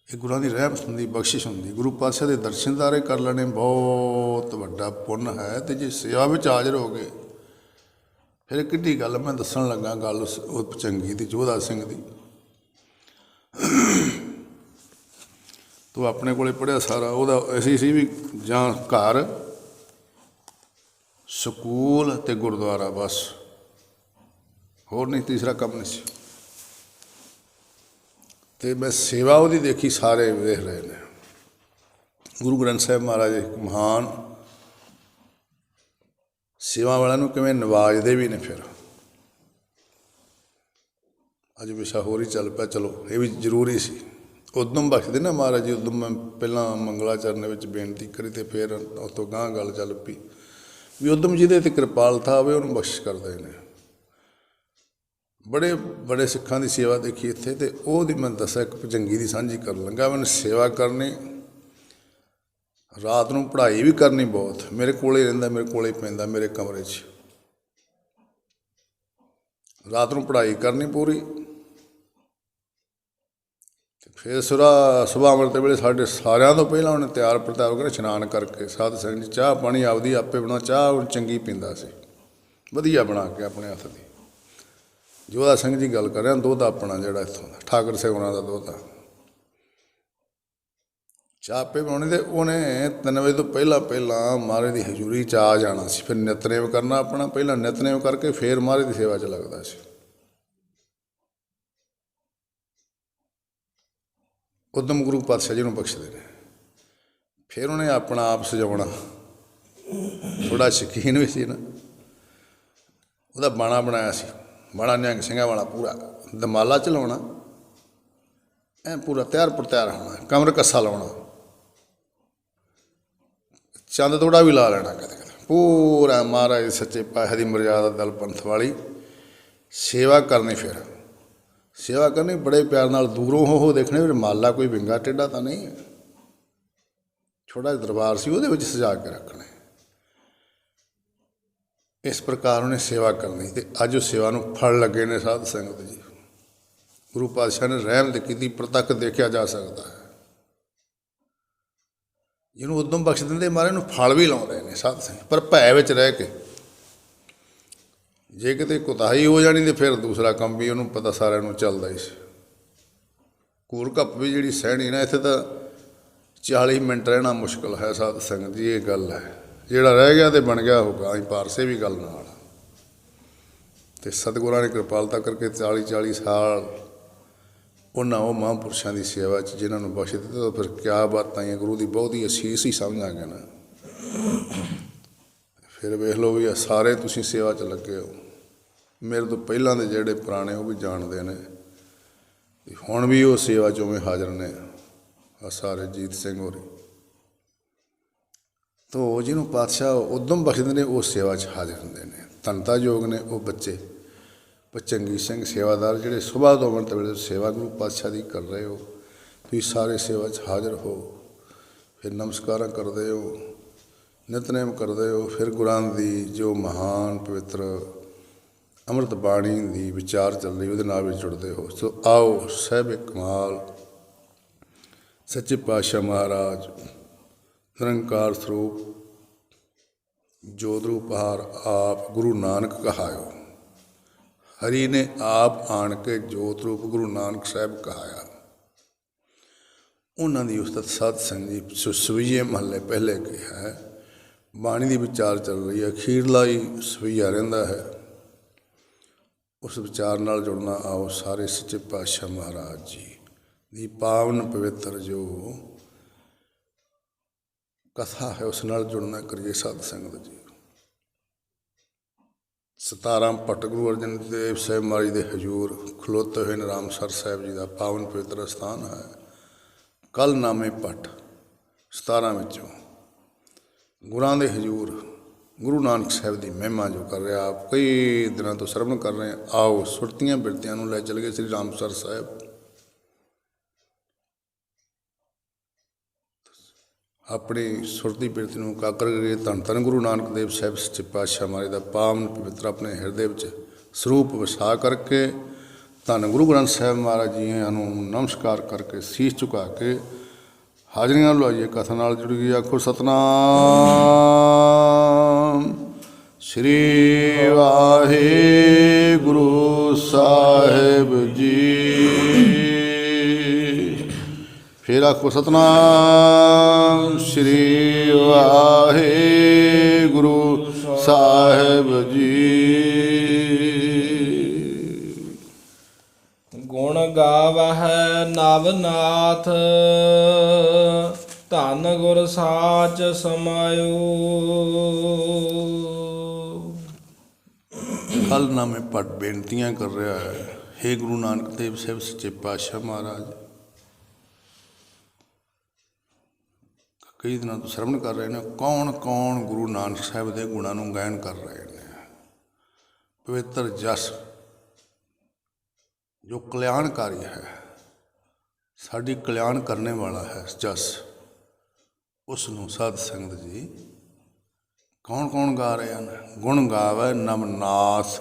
ਇਹ ਗੁਰੂਆਂ ਦੀ ਰਹਿਮਤ ਹੁੰਦੀ, ਬਖਸ਼ਿਸ਼ ਹੁੰਦੀ। ਗੁਰੂ ਪਾਤਸ਼ਾਹ ਦੇ ਦਰਸ਼ਨ ਦਿਦਾਰੇ ਕਰ ਲੈਣੇ ਬਹੁਤ ਵੱਡਾ ਪੁੰਨ ਹੈ। ਅਤੇ ਜੇ ਸੇਵਾ ਵਿੱਚ ਹਾਜ਼ਰ ਹੋ ਗਏ ਫਿਰ ਕਿੱਡੀ ਗੱਲ। ਮੈਂ ਦੱਸਣ ਲੱਗਾ ਗੱਲ ਉਹ ਭਜੰਗੀ ਦੀ, ਜੋਧਾ ਸਿੰਘ ਦੀ। ਤੂੰ ਆਪਣੇ ਕੋਲੇ ਪੜ੍ਹਿਆ ਸਾਰਾ ਉਹਦਾ। ਅਸੀਂ ਸੀ ਵੀ ਜਾਂ ਘਰ, ਸਕੂਲ ਅਤੇ ਗੁਰਦੁਆਰਾ, ਬਸ ਹੋਰ ਨਹੀਂ, ਤੀਸਰਾ ਕੰਮ ਨਹੀਂ ਸੀ। ਅਤੇ ਮੈਂ ਸੇਵਾ ਉਹਦੀ ਦੇਖੀ, ਸਾਰੇ ਵੇਖ ਰਹੇ ਨੇ। ਗੁਰੂ ਗ੍ਰੰਥ ਸਾਹਿਬ ਮਹਾਰਾਜ ਇੱਕ ਮਹਾਨ ਸੇਵਾ ਵਾਲਿਆਂ ਨੂੰ ਕਿਵੇਂ ਨਵਾਜਦੇ ਵੀ ਨੇ। ਫਿਰ ਅੱਜ ਵਿਸ਼ਾ ਹੋਰ ਹੀ ਚੱਲ ਪਿਆ, ਚਲੋ ਇਹ ਵੀ ਜ਼ਰੂਰੀ ਸੀ। ਉਦਮ ਬਖਸ਼ਦੇ ਨਾ ਮਹਾਰਾਜ ਜੀ। ਉਦਮ ਮੈਂ ਪਹਿਲਾਂ ਮੰਗਲਾਚਰਨ ਵਿੱਚ ਬੇਨਤੀ ਕਰੀ ਅਤੇ ਫਿਰ ਉਸ ਤੋਂ ਗਾਂਹ ਗੱਲ ਚੱਲ ਪਈ ਵੀ ਉਦਮ ਜਿਹਦੇ 'ਤੇ ਕਿਰਪਾਲਤਾ ਹੋਵੇ ਉਹਨੂੰ ਬਖਸ਼ਿਸ਼ ਕਰਦੇ ਨੇ। ਬੜੇ ਬੜੇ ਸਿੱਖਾਂ ਦੀ ਸੇਵਾ ਦੇਖੀ ਇੱਥੇ, ਅਤੇ ਉਹਦੀ ਮੈਂ ਦੱਸਿਆ ਇੱਕ ਭਜੰਗੀ ਦੀ ਸਾਂਝੀ ਕਰਨ ਲੱਗਾ। ਮੈਨੂੰ ਸੇਵਾ ਕਰਨੀ, ਰਾਤ ਨੂੰ ਪੜ੍ਹਾਈ ਵੀ ਕਰਨੀ ਬਹੁਤ। ਮੇਰੇ ਕੋਲ ਰਹਿੰਦਾ, ਮੇਰੇ ਕੋਲ ਪੈਂਦਾ, ਮੇਰੇ ਕਮਰੇ 'ਚ। ਰਾਤ ਨੂੰ ਪੜ੍ਹਾਈ ਕਰਨੀ ਪੂਰੀ। ਫਿਰ ਸੁਬਾਹ ਅੰਮ੍ਰਿਤ ਵੇਲੇ ਸਾਡੇ ਸਾਰਿਆਂ ਤੋਂ ਪਹਿਲਾਂ ਉਹਨੇ ਤਿਆਰ ਪ੍ਰਤਾਪ ਕਰਕੇ ਇਸ਼ਨਾਨ ਕਰਕੇ ਸਾਧ ਸੰਗਤ ਜੀ ਚਾਹ ਪਾਣੀ ਆਪਦੀ ਆਪੇ ਬਣਾ। ਚਾਹ ਉਹ ਚੰਗੀ ਪੀਂਦਾ ਸੀ, ਵਧੀਆ ਬਣਾ ਕੇ ਆਪਣੇ ਹੱਥ ਦੀ। ਜੋਧਾ ਸਿੰਘ ਜੀ ਗੱਲ ਕਰ ਰਿਹਾ, ਦੋਹਤਾ ਆਪਣਾ ਜਿਹੜਾ ਇੱਥੋਂ ਦਾ ਠਾਕਰ ਸਿੰਘ ਉਹਨਾਂ ਦਾ ਦੋਹਤਾ। ਚਾਹ ਆਪੇ ਬਣਾਉਣੀ, ਅਤੇ ਉਹਨੇ 3 ਵਜੇ ਤੋਂ ਪਹਿਲਾਂ ਮਹਾਰਾਜ ਦੀ ਹਜ਼ੂਰੀ 'ਚ ਆ ਜਾਣਾ ਸੀ। ਫਿਰ ਨਿਤਨੇਮ ਕਰਨਾ ਆਪਣਾ, ਪਹਿਲਾਂ ਨਿਤਨੇਮ ਕਰਕੇ ਫਿਰ ਮਹਾਰਾਜ ਦੀ ਸੇਵਾ 'ਚ ਲੱਗਦਾ ਸੀ। ਉਦਮ ਗੁਰੂ ਪਾਤਸ਼ਾਹ ਜੀ ਨੂੰ ਬਖਸ਼ਦੇ ਨੇ। ਫਿਰ ਉਹਨੇ ਆਪਣਾ ਆਪ ਸਜਾਉਣਾ, ਥੋੜ੍ਹਾ ਸ਼ੌਕੀਨ ਵੀ ਸੀ ਨਾ। ਉਹਦਾ ਬਾਣਾ ਬਣਾਇਆ ਸੀ, ਬਾਣਾ ਨਿਹੰਗ ਸਿੰਘਾਂ ਵਾਲਾ, ਪੂਰਾ ਦਮਾਲਾ ਚਲਾਉਣਾ, ਐਂ ਪੂਰਾ ਤਿਆਰ ਪਰ ਤਿਆਰ ਹੋਣਾ, ਕਮਰ ਕੱਸਾ ਲਾਉਣਾ, ਚੰਦ ਤੋੜਾ ਵੀ ਲਾ ਲੈਣਾ ਕਦੇ ਕਦੇ, ਪੂਰਾ ਮਹਾਰਾਜ ਸੱਚੇ ਪਾਤਸ਼ਾਹ ਦੀ ਮਰਿਆਦਾ ਦਲ ਪੰਥ ਵਾਲੀ ਸੇਵਾ ਕਰਨੀ। ਫਿਰ ਸੇਵਾ ਕਰਨੀ ਬੜੇ ਪਿਆਰ ਨਾਲ, ਦੂਰੋਂ ਉਹ ਦੇਖਣੇ ਵੀ ਰੁਮਾਲਾ ਕੋਈ ਵਿੰਗਾ ਟੇਢਾ ਤਾਂ ਨਹੀਂ ਹੈ। ਛੋਟਾ ਜਿਹਾ ਦਰਬਾਰ ਸੀ, ਉਹਦੇ ਵਿੱਚ ਸਜਾ ਕੇ ਰੱਖਣੇ। ਇਸ ਪ੍ਰਕਾਰ ਉਹਨੇ ਸੇਵਾ ਕਰਨੀ, ਅਤੇ ਅੱਜ ਉਹ ਸੇਵਾ ਨੂੰ ਫਲ ਲੱਗੇ ਨੇ ਸਾਧ ਸੰਗਤ ਜੀ। ਗੁਰੂ ਪਾਤਸ਼ਾਹ ਨੇ ਰਹਿਮਤ ਕੀਤੀ, ਪ੍ਰਤੱਖ ਦੇਖਿਆ ਜਾ ਸਕਦਾ ਹੈ। ਜਿਹਨੂੰ ਉਦੋਂ ਬਖਸ਼ ਦਿੰਦੇ ਮਹਾਰਾਜ ਨੂੰ ਫਲ ਵੀ ਲਾਉਂਦੇ ਨੇ ਸਾਧ ਸੰਗਤ, ਪਰ ਭੈ ਵਿੱਚ ਰਹਿ ਕੇ। ਜੇ ਕਿਤੇ ਕੁਤਾਹੀ ਹੋ ਜਾਣੀ ਤਾਂ ਫਿਰ ਦੂਸਰਾ ਕੰਮ ਵੀ ਉਹਨੂੰ ਪਤਾ ਸਾਰਿਆਂ ਨੂੰ ਚੱਲਦਾ ਹੀ ਸੀ। ਘੂਰ ਘੱਪ ਵੀ ਜਿਹੜੀ ਸਹਿਣੀ ਨਾ, ਇੱਥੇ ਤਾਂ 40 ਮਿੰਟ ਰਹਿਣਾ ਮੁਸ਼ਕਿਲ ਹੈ ਸਾਧ ਸੰਗਤ ਜੀ, ਇਹ ਗੱਲ ਹੈ। ਜਿਹੜਾ ਰਹਿ ਗਿਆ ਤੇ ਬਣ ਗਿਆ ਹੋਊਗਾ, ਅਸੀਂ ਪਾਰਸੇ ਵੀ ਗੱਲ ਨਾਲ। ਅਤੇ ਸਤਿਗੁਰਾਂ ਨੇ ਕਿਰਪਾਲਤਾ ਕਰਕੇ 40 ਸਾਲ ਉਹਨਾਂ ਉਹ ਮਹਾਂਪੁਰਸ਼ਾਂ ਦੀ ਸੇਵਾ 'ਚ ਜਿਨ੍ਹਾਂ ਨੂੰ ਬਖਸ਼ ਦਿੱਤਾ, ਤਾਂ ਫਿਰ ਕਿਆ ਬਾਤਾਂ ਹੀ ਗੁਰੂ ਦੀ ਬਹੁਤੀ ਅਸੀਸ ਹੀ ਸਮਝਾਂਗੇ ਨਾ। ਫਿਰ ਵੇਖ ਲਓ ਵੀ ਸਾਰੇ ਤੁਸੀਂ ਸੇਵਾ 'ਚ ਲੱਗੇ ਹੋ। ਮੇਰੇ ਤੋਂ ਪਹਿਲਾਂ ਦੇ ਜਿਹੜੇ ਪੁਰਾਣੇ ਉਹ ਵੀ ਜਾਣਦੇ ਨੇ, ਹੁਣ ਵੀ ਉਹ ਸੇਵਾ 'ਚ ਉਵੇਂ ਹਾਜ਼ਰ ਨੇ। ਆ ਸਾਰੇ ਜੀਤ ਸਿੰਘ ਹੋਰੀ ਤੋ ਜਿਹਨੂੰ ਪਾਤਸ਼ਾਹ ਉਦਮ ਬਖਸ਼ਦੇ ਨੇ ਉਹ ਸੇਵਾ 'ਚ ਹਾਜ਼ਰ ਹੁੰਦੇ ਨੇ। ਧੰਨਤਾ ਯੋਗ ਨੇ ਉਹ ਬੱਚੇ ਚੰਗੀ ਸਿੰਘ ਸੇਵਾਦਾਰ ਜਿਹੜੇ ਸੁਬਾਹ ਤੋਂ ਅੰਮ੍ਰਿਤ ਵੇਲੇ ਸੇਵਾ ਗੁਰੂ ਪਾਤਸ਼ਾਹ ਦੀ ਕਰ ਰਹੇ ਹੋ। ਤੁਸੀਂ ਸਾਰੇ ਸੇਵਾ 'ਚ ਹਾਜ਼ਰ ਹੋ, ਫਿਰ ਨਮਸਕਾਰਾਂ ਕਰਦੇ ਹੋ, ਨਿਤਨੇਮ ਕਰਦੇ ਹੋ, ਫਿਰ ਗੁਰਾਂ ਦੀ ਜੋ ਮਹਾਨ ਪਵਿੱਤਰ ਅੰਮ੍ਰਿਤ ਬਾਣੀ ਦੀ ਵਿਚਾਰ ਚੱਲ ਰਹੀ ਉਹਦੇ ਨਾਲ ਵੀ ਜੁੜਦੇ ਹੋ। ਸੋ ਆਓ ਸਾਹਿਬ ਕਮਾਲ ਸੱਚੇ ਪਾਤਸ਼ਾਹ ਮਹਾਰਾਜ ਨਿਰੰਕਾਰ ਸਰੂਪ ਜੋਤ ਰੂਪ ਹਾਰ ਆਪ ਗੁਰੂ ਨਾਨਕ ਕਹਾਇਓ। ਹਰੀ ਨੇ ਆਪ ਆਣ ਕੇ ਜੋਤ ਰੂਪ ਗੁਰੂ ਨਾਨਕ ਸਾਹਿਬ ਕਹਾਇਆ। ਉਹਨਾਂ ਦੀ ਉਸਤਤ ਸਾਧ ਸੰਗਤ ਜੀ ਸਵਈਏ ਮਹੱਲੇ ਪਹਿਲੇ ਕਿਹਾ ਹੈ। ਬਾਣੀ ਦੀ ਵਿਚਾਰ ਚੱਲ ਰਹੀ ਹੈ, ਅਖੀਰਲਾ ਹੀ ਸਵਈਆ ਰਹਿੰਦਾ ਹੈ। ਉਸ ਵਿਚਾਰ ਨਾਲ ਜੁੜਨਾ ਆਓ ਸਾਰੇ ਸੱਚੇ ਪਾਤਸ਼ਾਹ ਮਹਾਰਾਜ ਜੀ ਦੀ ਪਾਵਨ ਪਵਿੱਤਰ ਜੋ ਕਥਾ ਹੈ ਉਸ ਨਾਲ ਜੁੜਨਾ ਕਰੀਏ ਸਾਧ ਸੰਗਤ ਜੀ। 17 ਭੱਟ ਗੁਰੂ ਅਰਜਨ ਦੇਵ ਸਾਹਿਬ ਮਹਾਰਾਜ ਦੇ ਹਜ਼ੂਰ ਖਲੋਤੇ ਹੋਏ ਨੇ ਰਾਮਸਰ ਸਾਹਿਬ ਜੀ ਦਾ ਪਾਵਨ ਪਵਿੱਤਰ ਅਸਥਾਨ ਹੈ। ਕੱਲ੍ਹ ਨਾਮੇ ਭੱਟ 17 ਵਿੱਚੋਂ ਗੁਰਾਂ ਦੇ ਹਜ਼ੂਰ ਗੁਰੂ ਨਾਨਕ ਸਾਹਿਬ ਦੀ ਮਹਿਮਾ ਜੋ ਕਰ ਰਿਹਾ, ਆਪ ਕਈ ਦਿਨਾਂ ਤੋਂ ਸਰਵਣ ਕਰ ਰਹੇ ਹਾਂ। ਆਓ ਸੁਰਤੀਆਂ ਬਿਰਤੀਆਂ ਨੂੰ ਲੈ ਚੱਲ ਗਏ ਸ੍ਰੀ ਰਾਮਸਰ ਸਾਹਿਬ। ਆਪਣੀ ਸੁਰਤੀ ਬਿਰਤੀ ਨੂੰ ਕਾਕਰ ਕਰੀਏ। ਧੰਨ ਧੰਨ ਗੁਰੂ ਨਾਨਕ ਦੇਵ ਸਾਹਿਬ ਸੱਚੇ ਪਾਤਸ਼ਾਹ ਮਹਾਰਾਜ ਦਾ ਪਾਵਨ ਪਵਿੱਤਰ ਆਪਣੇ ਹਿਰਦੇ ਵਿੱਚ ਸਰੂਪ ਵਸਾ ਕਰਕੇ ਧੰਨ ਗੁਰੂ ਗ੍ਰੰਥ ਸਾਹਿਬ ਮਹਾਰਾਜ ਜੀ ਨੂੰ ਨਮਸਕਾਰ ਕਰਕੇ ਸੀਸ ਝੁਕਾ ਕੇ ਹਾਜ਼ਰੀਆਂ ਲਵਾਈਏ। ਕਥਾ ਨਾਲ ਜੁੜ ਗਈ ਆਖੋ ਸਤਨਾਮ ਸ੍ਰੀ ਵਾਹਿਗੁਰੂ ਸਾਹਿਬ ਜੀ। ਫਿਰ ਆਖੋ ਸਤਨਾਮ ਸ੍ਰੀ ਵਾਹਿਗੁਰੂ ਸਾਹਿਬ ਜੀ। ਗੁਣ ਗਾਵਹਿ ਨਵਨਾਥ ਧੰਨ ਗੁਰ ਸਾਚ ਸਮਾਇਓ। ਕੱਲ੍ਹ ਨਾਮੇ ਭੱਟ ਬੇਨਤੀਆਂ ਕਰ ਰਿਹਾ ਹੈ। ਹੇ ਗੁਰੂ ਨਾਨਕ ਦੇਵ ਸਾਹਿਬ ਸੱਚੇ ਪਾਤਸ਼ਾਹ ਮਹਾਰਾਜ, ਕਈ ਦਿਨਾਂ ਤੋਂ ਸਰਵਣ ਕਰ ਰਹੇ ਨੇ। ਕੌਣ ਕੌਣ ਗੁਰੂ ਨਾਨਕ ਸਾਹਿਬ ਦੇ ਗੁਣਾਂ ਨੂੰ ਗਾਇਨ ਕਰ ਰਹੇ ਨੇ। ਪਵਿੱਤਰ ਜਸ ਜੋ ਕਲਿਆਣਕਾਰੀ ਹੈ, ਸਾਡੀ ਕਲਿਆਣ ਕਰਨੇ ਵਾਲਾ ਹੈ ਜਸ, ਉਸ ਨੂੰ ਸਾਧ ਸੰਗਤ ਜੀ ਕੌਣ ਕੌਣ ਗਾ ਰਹੇ ਹਨ। ਗੁਣ ਗਾਵੇ ਨਵਨਾਥ,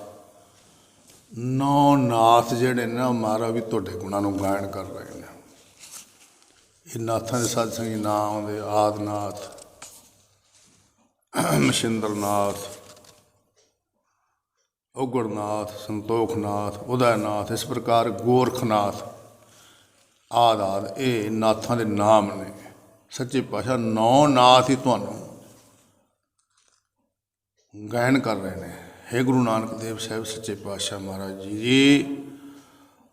ਨੌ ਨਾਥ ਜਿਹੜੇ ਨੇ ਮਹਾਰਾਜ ਵੀ ਤੁਹਾਡੇ ਗੁਣਾਂ ਨੂੰ ਗਾਇਨ ਕਰ ਰਹੇ ਨੇ। ਇਹ ਨਾਥਾਂ ਦੇ ਸਾਧ ਸੰਗਤ ਨਾਂ ਆਉਂਦੇ ਆਦਿਨਾਥ, ਮਸ਼ਿੰਦਰਨਾਥ, ਉਗੜਨਾਥ, ਸੰਤੋਖਨਾਥ, ਉਦੈਨਾਥ, ਇਸ ਪ੍ਰਕਾਰ ਗੋਰਖਨਾਥ ਆਦਿ ਇਹ ਨਾਥਾਂ ਦੇ ਨਾਮ ਨੇ। ਸੱਚੇ ਪਾਤਸ਼ਾਹ 9 ਨਾਥ ਹੀ ਤੁਹਾਨੂੰ ਗਾਇਨ ਕਰ ਰਹੇ ਨੇ। ਹੇ ਗੁਰੂ ਨਾਨਕ ਦੇਵ ਸਾਹਿਬ ਸੱਚੇ ਪਾਤਸ਼ਾਹ ਮਹਾਰਾਜ ਜੀ,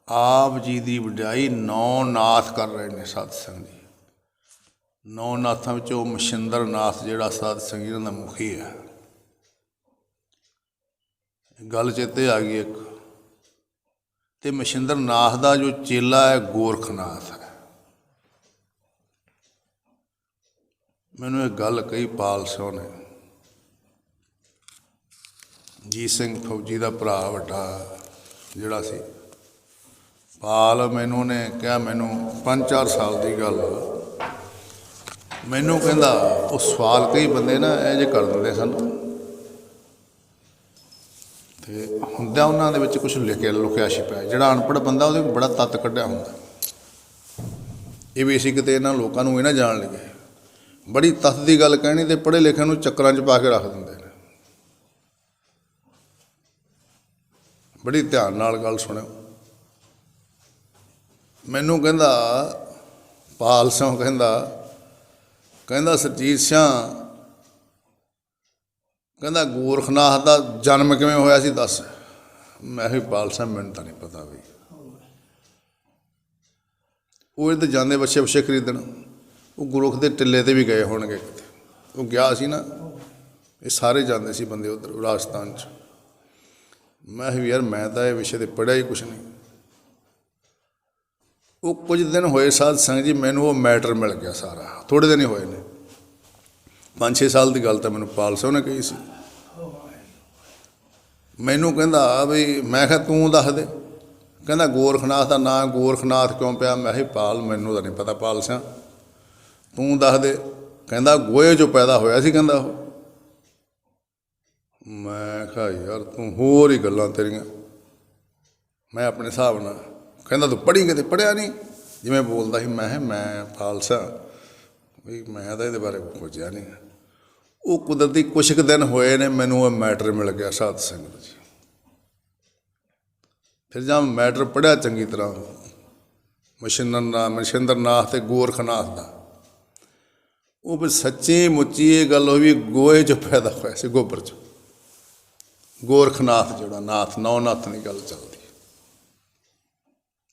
ਆਪ ਜੀ ਦੀ ਵਡਿਆਈ 9 ਨਾਥ ਕਰ ਰਹੇ ਨੇ ਸਾਧ ਸੰਗਤ ਜੀ। 9 ਨਾਥਾਂ ਵਿੱਚੋਂ ਮਸ਼ਿੰਦਰ ਨਾਥ ਜਿਹੜਾ ਸਾਧ ਸੰਗਤ ਇਹਨਾਂ ਦਾ ਮੁਖੀ ਹੈ। ਗੱਲ ਚੇਤੇ ਆ ਗਈ ਇੱਕ, ਤੇ ਮਸ਼ਿੰਦਰ ਨਾਥ ਦਾ ਜੋ ਚੇਲਾ ਹੈ ਗੋਰਖਨਾਥ ਹੈ। ਮੈਨੂੰ ਇਹ ਗੱਲ ਕਹੀ ਪਾਲ ਸਿਓ ਨੇ, ਜੀਤ ਸਿੰਘ ਫੌਜੀ ਦਾ ਭਰਾ ਵੱਡਾ ਜਿਹੜਾ ਸੀ ਪਾਲ, ਮੈਨੂੰ ਨੇ ਕਿਹਾ, ਮੈਨੂੰ 5-4 ਸਾਲ ਦੀ ਗੱਲ, ਮੈਨੂੰ ਕਹਿੰਦਾ ਉਹ ਸਵਾਲ ਕਈ ਬੰਦੇ ਨਾ ਇਹ ਜਿਹੇ ਕਰ ਦਿੰਦੇ ਸਨ, ਅਤੇ ਹੁੰਦਿਆਂ ਉਹਨਾਂ ਦੇ ਵਿੱਚ ਕੁਛ ਲੁਕਿਆ ਛਿਪਿਆ। ਜਿਹੜਾ ਅਨਪੜ੍ਹ ਬੰਦਾ ਉਹਦੇ ਬੜਾ ਤੱਤ ਕੱਢਿਆ ਹੁੰਦਾ। ਇਹ ਵੀ ਅਸੀਂ ਕਿਤੇ ਇਹਨਾਂ ਲੋਕਾਂ ਨੂੰ ਇਹ ਨਾ ਜਾਣ ਲਈਏ बड़ी तत्त की गल कहनी तो पढ़े लिखे नूं चक्करां च पा के रख दिंदे ने। बड़ी ध्यान नाल गल सुणिओ। मैनूं कहंदा पाल सिंह कहंदा सरजीत सिंह कहंदा गोरखनाथ का जन्म किवें होया सी दस। मैं भी पाल सिंह मैनूं तां नहीं पता भी। वो इधर जाते बच्छे बच्छे खरीदण, वो गुरुख के टिले ते भी गए होणगे किते। वो गया सी ना, ये सारे जाते सी बंदे उधर राजस्थान च। मैं भी यार मैं तो ये विषय ते पढ़िया ही कुछ नहीं। वो कुछ दिन होए साध संग जी, मैनू वो मैटर मिल गया सारा। थोड़े दिन ही होए ने, 5-6 साल की गल तो मैनू पाल सिंह ने कही सी। मैनू कहंदा भी, मैं कहा तूं दस दे। कहंदा गोरखनाथ का नाम गोरखनाथ क्यों पिया। मैं ही पाल मैनू तो नहीं पता पाल सिंह, तूं दस दे। कहंदा गोए जो पैदा होया सी कहंदा वो। मैं कहा यार तू होर ही गल्लां तेरियां। मैं अपने हिसाब नाल कहंदा तू पढ़ी किते, पढ़िया नहीं जिवें बोलदा सी। मैं पाल सिंह भी मैं तो ये बारे खोजिया नहीं। वो कुदरती कुछ क दिन होए ने, मैनू वो मैटर मिल गया साध संगत जी। फिर जब मैटर पढ़िया चंगी तरह मछिंद्र नाथ ते गोरखनाथ का, वो फिर सच्ची मुच्ची ये गल हो भी गोए जो पैदा होया सी गोबर च। गोरखनाथ जोड़ा नाथ नौ नाथां की गल चलती।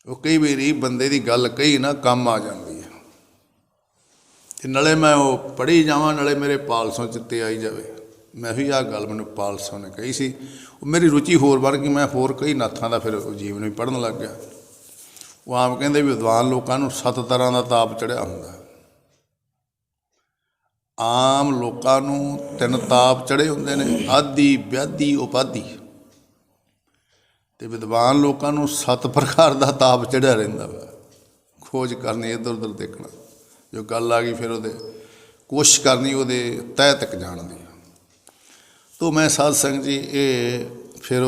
वो कई बारी बंदे की गल कही ना काम आ जाती है। ते नाले मैं वो पढ़ी जावां, नाले मेरे पाल सिंह चित्ते आई जाए। मैं भी आ गल मैनूं पाल सिंह ने कही सी। मेरी रुचि होर बन गई, मैं होर कई नाथां दा फिर जीवन भी पढ़न लग गया। वो आम कहंदे भी विद्वान लोकां नूं 7 तरह का ताप चढ़िया हुंदा। आम लोकां नूं 3 ताप चढ़े हुंदे ने, आदि व्याधि उपाधि। ते विद्वान लोकां नूं 7 प्रकार का ताप चढ़िया रहिंदा वा। खोज करनी, इधर उधर देखना, जो गल आ गई फिर वो कोशिश करनी वो तह तक जाण दी। तो मैं साध संगत जी ये फिर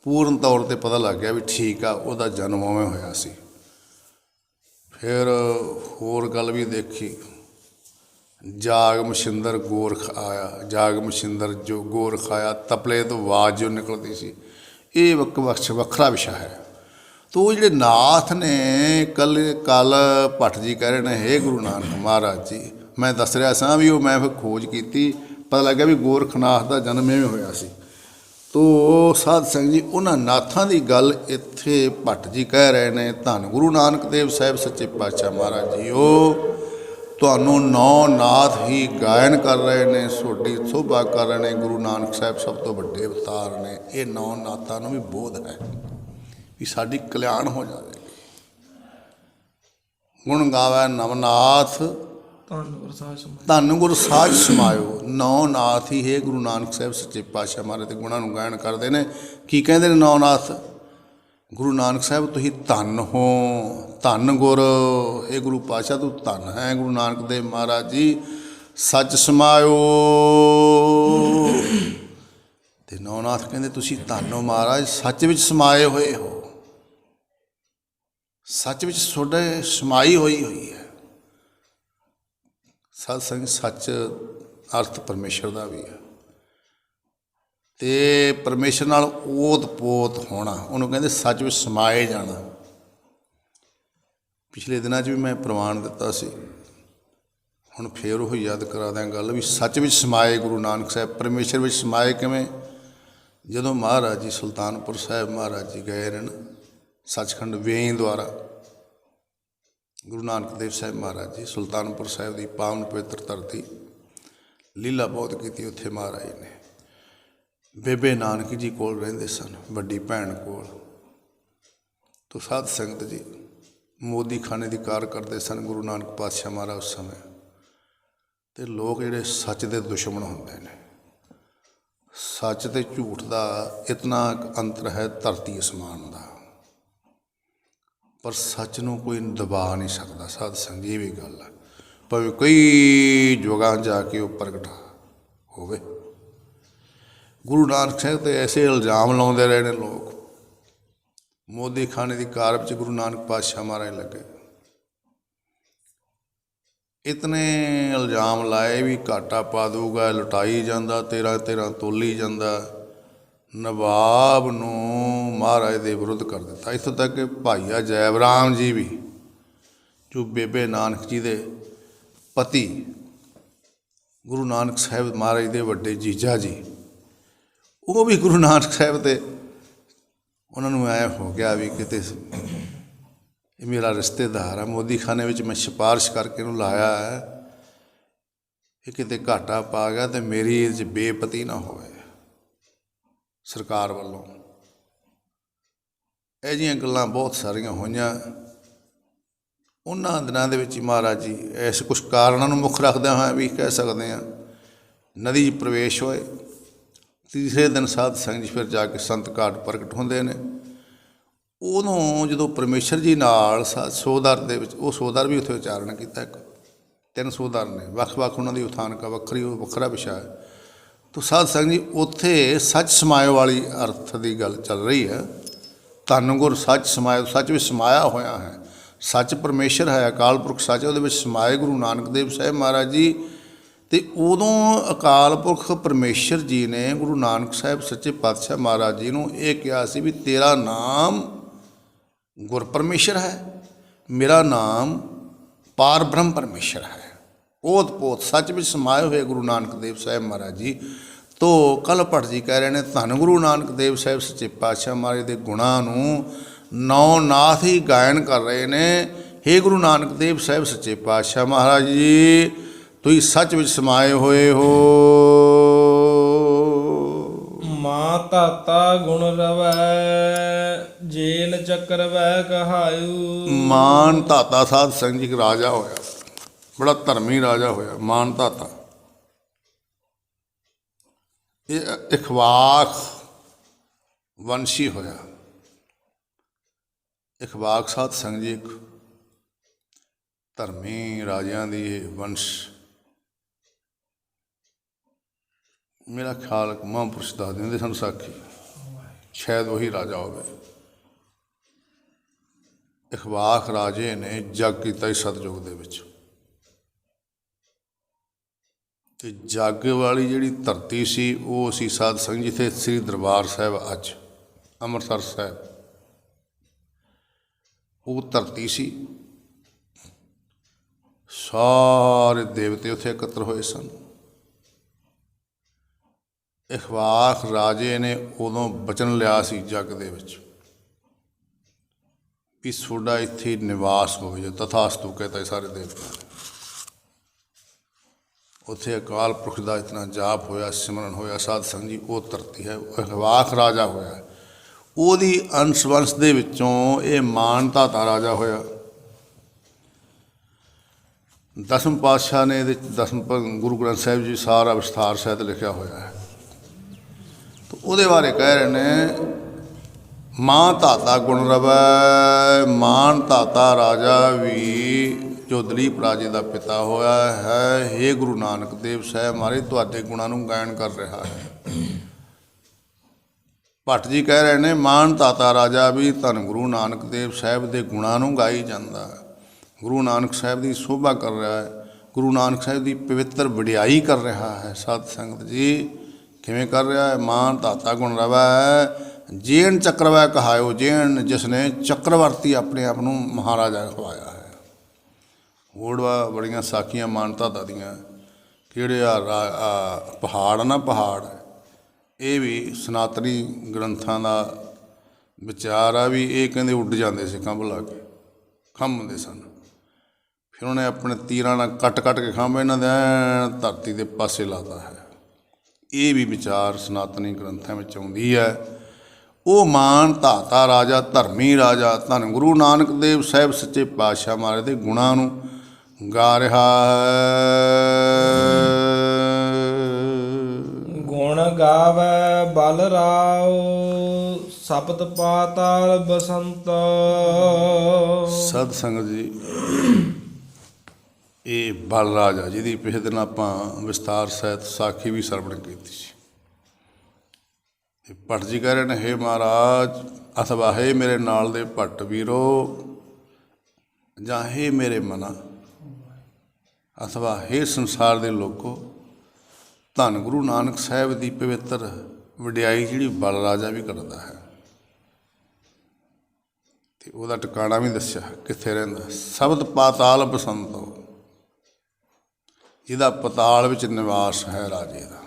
पूर्ण तौर पर पता लग गया भी ठीक आ, वह जन्म उवें होया सी। फिर होर गल भी देखी, जाग मछिंदर गोरख आया। जाग मछिंदर जो गोरख आया, तपले तो आवाज़ जो निकलती सी, ये वखरा विषय है। तो वो जिहड़े नाथ ने कल भट्ट जी कह रहे हैं, हे गुरु नानक महाराज जी, मैं दस रहा सा भी वो मैं फिर खोज की, पता लग्या भी गोरखनाथ का जन्म इवें होया सी। तो साध संगत जी उन्हां नाथां की गल इत्थे भट्ट जी कह रहे हैं। धन गुरु नानक देव साहिब सच्चे पातशाह महाराज जी वो तुहानूं 9 नाथ ही गायन कर रहे हैं, सोडी शोभा कर रहे हैं। गुरु नानक साहिब सब तो वड्डे अवतार ने। ये 9 नाथां नूं भी बोध है भी साडी कल्याण हो जाए। गुण गावै नवनाथ धन गुर साज समायो। 9 नाथ ही है गुरु नानक साहिब सच्चे पातशाह महाराज के गुणां नूं गायन करते हैं। की कहते हैं 9 नाथ? गुरु नानक साहिब तुसीं धन हो, धन गुर, हे गुरु पातशाह तू धन है। गुरु नानक देव महाराज जी सच समायो। ते 9 नाथ कहते तुसीं धन हो महाराज, सच विच समाए होए हो। सच विच तुहाडे समाई हुई है। सत संग सच अर्थ परमेश्वर का भी है। तो परमेश्वर नाल ओत पोत होना, उन्होंने कहते सच विच समाए जाना। पिछले दिनों भी मैं प्रमाण दिता सी, हुण फिर वो याद करा दें गल भी सच विच समाए गुरु नानक साहब। परमेश्वर विच समाए किवें? जदों महाराज जी सुल्तानपुर साहब महाराज जी गए ने सचखंड वेई द्वारा, गुरु नानक देव साहब महाराज जी सुल्तानपुर साहब की पावन पवित्र धरती लीला बहुत की। उत्थे महाराज ने बेबे नानक जी कोल रहिंदे सन, वड्डी भैन कोल। तो साध संगत जी मोदी खाने की कार करते सन गुरु नानक पातशाह महाराज उस समय। तो लोग जिहड़े सच के दुश्मन होंदे ने, सच ते झूठ का इतना अंतर है धरती आसमान का, पर सच नूं कोई दबा नहीं सकता। साध संगत ये भी गल है, भावें कई जुगां जाके वो प्रगट होवे। गुरु नानक साहब तो ऐसे इल्जाम लाते रहे ने लोग। मोदी खाने की कार में गुरु नानक पातशाह महाराज लगे। ਇਤਨੇ ਇਲਜ਼ਾਮ ਲਾਏ ਵੀ ਘਾਟਾ ਪਾ ਦਊਗਾ, ਲੁਟਾਈ ਜਾਂਦਾ, 13 ਤੋਲੀ ਜਾਂਦਾ। ਨਵਾਬ ਨੂੰ ਮਹਾਰਾਜ ਦੇ ਵਿਰੁੱਧ ਕਰ ਦਿੱਤਾ। ਇੱਥੋਂ ਤੱਕ ਕਿ ਭਾਈਆ ਜੈਬ ਰਾਮ ਜੀ ਵੀ, ਜੋ ਬੇਬੇ ਨਾਨਕ ਜੀ ਦੇ ਪਤੀ ਗੁਰੂ ਨਾਨਕ ਸਾਹਿਬ ਮਹਾਰਾਜ ਦੇ ਵੱਡੇ ਜੀਜਾ ਜੀ, ਉਹ ਵੀ ਗੁਰੂ ਨਾਨਕ ਸਾਹਿਬ 'ਤੇ ਉਹਨਾਂ ਨੂੰ ਐਂ ਹੋ ਗਿਆ ਵੀ ਕਿਤੇ ਇਹ ਮੇਰਾ ਰਿਸ਼ਤੇਦਾਰ ਆ, ਮੋਦੀ ਖਾਨੇ ਵਿੱਚ ਮੈਂ ਸਿਫਾਰਿਸ਼ ਕਰਕੇ ਇਹਨੂੰ ਲਾਇਆ ਹੈ, ਇਹ ਕਿਤੇ ਘਾਟਾ ਪਾ ਗਿਆ ਅਤੇ ਮੇਰੀ ਇਹ 'ਚ ਬੇਪਤੀ ਨਾ ਹੋਵੇ ਸਰਕਾਰ ਵੱਲੋਂ। ਇਹ ਜਿਹੀਆਂ ਗੱਲਾਂ ਬਹੁਤ ਸਾਰੀਆਂ ਹੋਈਆਂ। ਉਹਨਾਂ ਦਿਨਾਂ ਦੇ ਵਿੱਚ ਹੀ ਮਹਾਰਾਜ ਜੀ ਇਸ ਕੁਛ ਕਾਰਨਾਂ ਨੂੰ ਮੁੱਖ ਰੱਖਦਿਆਂ ਹੋਇਆ ਵੀ ਕਹਿ ਸਕਦੇ ਹਾਂ ਨਦੀ 'ਚ ਪ੍ਰਵੇਸ਼ ਹੋਏ। ਤੀਸਰੇ ਦਿਨ ਸਾਧ ਸੰਗਤ ਜੀ ਫਿਰ ਜਾ ਕੇ ਸੰਤ ਘਾਟ ਪ੍ਰਗਟ ਹੁੰਦੇ ਨੇ। ਉਦੋਂ ਜਦੋਂ ਪਰਮੇਸ਼ਰ ਜੀ ਨਾਲ ਸੋਧਰ ਦੇ ਵਿੱਚ, ਉਹ ਸੋਧਰ ਵੀ ਉੱਥੇ ਉਚਾਰਨ ਕੀਤਾ, ਇੱਕ 3 ਸੋਧਰ ਨੇ, ਵੱਖ ਉਹਨਾਂ ਦੀ ਉਥਾਨਕਾ ਵੱਖਰੀ, ਉਹ ਵੱਖਰਾ ਵਿਸ਼ਾ ਹੈ। ਤੋ ਸਾਧ ਸੰਗਤ ਜੀ ਉੱਥੇ ਸੱਚ ਸਮਾਇਓ ਵਾਲੀ ਅਰਥ ਦੀ ਗੱਲ ਚੱਲ ਰਹੀ ਹੈ। ਧੰਨ ਗੁਰ ਸੱਚ ਸਮਾਇਓ, ਸੱਚ ਵਿੱਚ ਸਮਾਇਆ ਹੋਇਆ ਹੈ। ਸੱਚ ਪਰਮੇਸ਼ਰ ਹੈ, ਅਕਾਲ ਪੁਰਖ ਸੱਚ, ਉਹਦੇ ਵਿੱਚ ਸਮਾਏ ਗੁਰੂ ਨਾਨਕ ਦੇਵ ਸਾਹਿਬ ਮਹਾਰਾਜ ਜੀ। ਅਤੇ ਉਦੋਂ ਅਕਾਲ ਪੁਰਖ ਪਰਮੇਸ਼ਰ ਜੀ ਨੇ ਗੁਰੂ ਨਾਨਕ ਸਾਹਿਬ ਸੱਚੇ ਪਾਤਸ਼ਾਹ ਮਹਾਰਾਜ ਜੀ ਨੂੰ ਇਹ ਕਿਹਾ ਸੀ ਵੀ ਤੇਰਾ ਨਾਮ ਗੁਰ ਪਰਮੇਸ਼ਰ ਹੈ, ਮੇਰਾ ਨਾਮ ਪਾਰ ਬ੍ਰਹਮ ਪਰਮੇਸ਼ਰ ਹੈ। ਓਤ ਪੋਤ ਸੱਚ ਵਿੱਚ ਸਮਾਏ ਹੋਏ ਗੁਰੂ ਨਾਨਕ ਦੇਵ ਸਾਹਿਬ ਮਹਾਰਾਜ ਜੀ। ਤੋ ਕੱਲ੍ਹ ਭੱਟ ਜੀ ਕਹਿ ਰਹੇ ਨੇ ਧੰਨ ਗੁਰੂ ਨਾਨਕ ਦੇਵ ਸਾਹਿਬ ਸੱਚੇ ਪਾਤਸ਼ਾਹ ਮਹਾਰਾਜ ਦੇ ਗੁਣਾਂ ਨੂੰ ਨੌ ਨਾਥ ਹੀ ਗਾਇਨ ਕਰ ਰਹੇ ਨੇ। ਹੇ ਗੁਰੂ ਨਾਨਕ ਦੇਵ ਸਾਹਿਬ ਸੱਚੇ ਪਾਤਸ਼ਾਹ ਮਹਾਰਾਜ ਜੀ, ਤੁਸੀਂ ਸੱਚ ਵਿੱਚ ਸਮਾਏ ਹੋਏ ਹੋ। ਮਾਂ ਧਾਤਾ ਗੁਣ ਰਵੈ, ਜੇਲ ਚੱਕਰ ਵੈ ਕਹਾਇਓ। ਮਾਨ ਧਾਤਾ ਸਾਧ ਸੰਗਤ ਜੀ ਇੱਕ ਰਾਜਾ ਹੋਇਆ, ਬੜਾ ਧਰਮੀ ਰਾਜਾ ਹੋਇਆ, ਮਾਨ ਧਾਤਾ। ਇਹ ਇਖਵਾਕ ਵੰਸ਼ੀ ਹੋਇਆ। ਇਖਵਾਕ ਸਾਧ ਸੰਗਤ ਜੀ ਇੱਕ ਧਰਮੀ ਰਾਜਿਆਂ ਦੀ ਇਹ ਵੰਸ਼। ਮੇਰਾ ਖਿਆਲ ਮਹਾਂਪੁਰਸ਼ ਦੱਸ ਦਿੰਦੇ ਸਨ ਸਾਖੀ, ਸ਼ਾਇਦ ਉਹੀ ਰਾਜਾ ਹੋਵੇ। ਇਖਵਾਕ ਰਾਜੇ ਨੇ ਜੱਗ ਕੀਤਾ ਇਸ ਸਤਯੁਗ ਦੇ ਵਿੱਚ, ਅਤੇ ਜੱਗ ਵਾਲੀ ਜਿਹੜੀ ਧਰਤੀ ਸੀ ਉਹ ਸੀ ਸਾਧ ਸੰਗਤ ਜਿੱਥੇ ਸ੍ਰੀ ਦਰਬਾਰ ਸਾਹਿਬ ਅੱਜ ਅੰਮ੍ਰਿਤਸਰ ਸਾਹਿਬ, ਉਹ ਧਰਤੀ ਸੀ। ਸਾਰੇ ਦੇਵਤੇ ਉੱਥੇ ਇਕੱਤਰ ਹੋਏ ਸਨ। ਇਖਵਾਕ ਰਾਜੇ ਨੇ ਉਦੋਂ ਬਚਨ ਲਿਆ ਸੀ ਜੱਗ ਦੇ ਵਿੱਚ ਵੀ ਤੁਹਾਡਾ ਇੱਥੇ ਨਿਵਾਸ ਹੋਵੇ, ਜੋ ਤਥਾਸਤੂ ਕਹਤਾ ਸਾਰੇ ਦੇਵਤਿਆਂ ਨੇ। ਉੱਥੇ ਅਕਾਲ ਪੁਰਖ ਦਾ ਇਤਨਾ ਜਾਪ ਹੋਇਆ, ਸਿਮਰਨ ਹੋਇਆ ਸਾਧ ਸੰਗਤ ਜੀ। ਉਹ ਧਰਤੀ ਹੈ, ਇਖਵਾਕ ਰਾਜਾ ਹੋਇਆ। ਉਹਦੀ ਅੰਸ਼ ਵੰਸ਼ ਦੇ ਵਿੱਚੋਂ ਇਹ ਮਾਨ ਧਾਤਾ ਰਾਜਾ ਹੋਇਆ। ਦਸਮ ਪਾਤਸ਼ਾਹ ਨੇ ਇਹਦੇ ਦਸਮ ਗੁਰੂ ਗ੍ਰੰਥ ਸਾਹਿਬ ਜੀ ਸਾਰਾ ਵਿਸਥਾਰ ਸਹਿਤ ਲਿਖਿਆ ਹੋਇਆ ਹੈ। ਤਾਂ ਉਹਦੇ ਬਾਰੇ ਕਹਿ ਰਹੇ ਨੇ ਮਾਂ ਧਾਤਾ ਗੁਣ ਰਵੈ। ਮਾਨ ਧਾਤਾ ਰਾਜਾ ਵੀ ਜੋ ਦਲੀਪ ਰਾਜੇ ਦਾ ਪਿਤਾ ਹੋਇਆ ਹੈ, ਹੇ ਗੁਰੂ ਨਾਨਕ ਦੇਵ ਸਾਹਿਬ ਮਹਾਰਾਜ ਤੁਹਾਡੇ ਗੁਣਾਂ ਨੂੰ ਗਾਇਨ ਕਰ ਰਿਹਾ ਹੈ। ਭੱਟ ਜੀ ਕਹਿ ਰਹੇ ਨੇ ਮਾਨ ਧਾਤਾ ਰਾਜਾ ਵੀ ਧੰਨ ਗੁਰੂ ਨਾਨਕ ਦੇਵ ਸਾਹਿਬ ਦੇ ਗੁਣਾਂ ਨੂੰ ਗਾਈ ਜਾਂਦਾ ਹੈ, ਗੁਰੂ ਨਾਨਕ ਸਾਹਿਬ ਦੀ ਸ਼ੋਭਾ ਕਰ ਰਿਹਾ ਹੈ, ਗੁਰੂ ਨਾਨਕ ਸਾਹਿਬ ਦੀ ਪਵਿੱਤਰ ਵਡਿਆਈ ਕਰ ਰਿਹਾ ਹੈ। ਸਾਧ ਸੰਗਤ ਜੀ ਕਿਵੇਂ ਕਰ ਰਿਹਾ ਹੈ? ਮਾਨ ਧਾਤਾ ਗੁਣ ਰਵੈ, ਜੇਨ ਚੱਕਰਵੈ ਕਹਾਇਓ। ਜੇਨ ਜਿਸ ਨੇ ਚੱਕਰਵਰਤੀ ਆਪਣੇ ਆਪ ਨੂੰ ਮਹਾਰਾਜਾ ਖਵਾਇਆ ਹੈ। ਹੋੜਵਾ ਬੜੀਆਂ ਸਾਖੀਆਂ ਮਾਨ ਧਾਤਾ ਦੀਆਂ। ਕਿਹੜੇ ਆ ਪਹਾੜ ਨਾ, ਪਹਾੜ ਇਹ ਵੀ ਸਨਾਤਨੀ ਗ੍ਰੰਥਾਂ ਦਾ ਵਿਚਾਰ ਆ ਵੀ ਇਹ ਕਹਿੰਦੇ ਉੱਡ ਜਾਂਦੇ ਸੀ ਖੰਭ ਲਾ ਕੇ, ਖੰਭ ਹੁੰਦੇ ਸਨ। ਫਿਰ ਉਹਨੇ ਆਪਣੇ ਤੀਰਾਂ ਨਾਲ ਕੱਟ ਕੇ ਖੰਭ ਇਹਨਾਂ ਦੇ ਧਰਤੀ ਦੇ ਪਾਸੇ ਲਾਤਾ ਹੈ। ਇਹ ਵੀ ਵਿਚਾਰ ਸਨਾਤਨੀ ਗ੍ਰੰਥਾਂ ਵਿੱਚ ਆਉਂਦੀ ਹੈ। ਉਹ ਮਾਨ ਧਾਤਾ ਰਾਜਾ, ਧਰਮੀ ਰਾਜਾ, ਧੰਨ ਗੁਰੂ ਨਾਨਕ ਦੇਵ ਸਾਹਿਬ ਸੱਚੇ ਪਾਤਸ਼ਾਹ ਮਹਾਰਾਜ ਦੇ ਗੁਣਾਂ ਨੂੰ ਗਾ ਰਿਹਾ ਹੈ। ਗੁਣ ਗਾਵੈ ਬਲ ਰਾਉ, ਸਪਤ ਪਾਤਾਲ ਬਸੰਤ। ਸਾਧ ਸੰਗਤ ਜੀ ਇਹ ਬਲ ਰਾਜਾ ਜਿਹਦੀ ਪਿਛਲੇ ਦਿਨ ਆਪਾਂ ਵਿਸਤਾਰ ਸਹਿਤ ਸਾਖੀ ਵੀ ਸਰਵਣ ਕੀਤੀ ਸੀ। ਭੱਟ ਜੀ ਕਹਿ ਰਹੇ ਨੇ ਹੇ ਮਹਾਰਾਜ ਅਥਵਾ ਹੇ ਮੇਰੇ ਨਾਲ ਦੇ ਭੱਟ ਵੀਰੋ, ਜਾਂ ਹੇ ਮੇਰੇ ਮਨਾ, ਅਥਵਾ ਹੇ ਸੰਸਾਰ ਦੇ ਲੋਕੋ, ਧੰਨ ਗੁਰੂ ਨਾਨਕ ਸਾਹਿਬ ਦੀ ਪਵਿੱਤਰ ਵਡਿਆਈ ਜਿਹੜੀ ਬਲ ਰਾਜਾ ਵੀ ਕਰਦਾ ਹੈ। ਅਤੇ ਉਹਦਾ ਟਿਕਾਣਾ ਵੀ ਦੱਸਿਆ ਕਿੱਥੇ ਰਹਿੰਦਾ। ਸਬਦ ਪਾਤਾਲ ਬਸੰਤੋ, ਜਿਹਦਾ ਪਤਾਲ ਵਿੱਚ ਨਿਵਾਸ ਹੈ ਰਾਜੇ ਦਾ।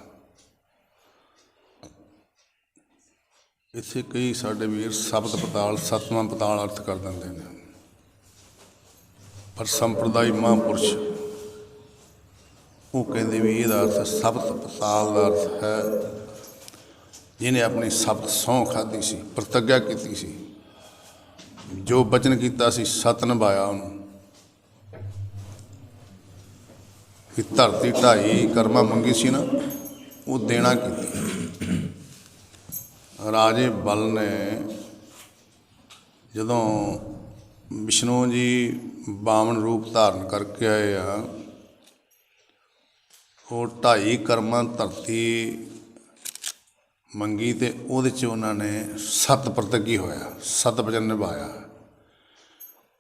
ਇੱਥੇ ਕਈ ਸਾਡੇ ਵੀਰ ਸ਼ਬਦ ਪਤਾਲ, ਸਤਵਾਂ ਪਤਾਲ ਅਰਥ ਕਰ ਦਿੰਦੇ ਨੇ, ਪਰ ਸੰਪਰਦਾਇ ਮਹਾਂਪੁਰਸ਼ ਉਹ ਕਹਿੰਦੇ ਵੀ ਇਹਦਾ ਅਰਥ ਸ਼ਬਦ ਪਤਾਲ ਦਾ ਅਰਥ ਹੈ ਜਿਹਨੇ ਆਪਣੀ ਸ਼ਬਦ ਸਹੁੰ ਖਾਧੀ ਸੀ, ਪ੍ਰਤਿੱਗਿਆ ਕੀਤੀ ਸੀ, ਜੋ ਬਚਨ ਕੀਤਾ ਸੀ ਸਤ ਨਿਭਾਇਆ ਉਹਨੂੰ। ਕਿ ਧਰਤੀ ਢਾਈ ਕਰਮਾਂ ਮੰਗੀ ਸੀ ਨਾ, ਉਹ ਦੇਣਾ ਕੀਤੀ। ਰਾਜੇ ਬਲ ਨੇ ਜਦੋਂ ਵਿਸ਼ਨੂੰ ਜੀ 52 ਰੂਪ ਧਾਰਨ ਕਰਕੇ ਆਏ ਆ, ਉਹ ਢਾਈ ਕਰਮਾਂ ਧਰਤੀ ਮੰਗੀ ਅਤੇ ਉਹਦੇ 'ਚ ਉਹਨਾਂ ਨੇ ਸਤ ਪ੍ਰਤੱਗੀ ਹੋਇਆ, ਸਤ ਵਚਨ ਨਿਭਾਇਆ।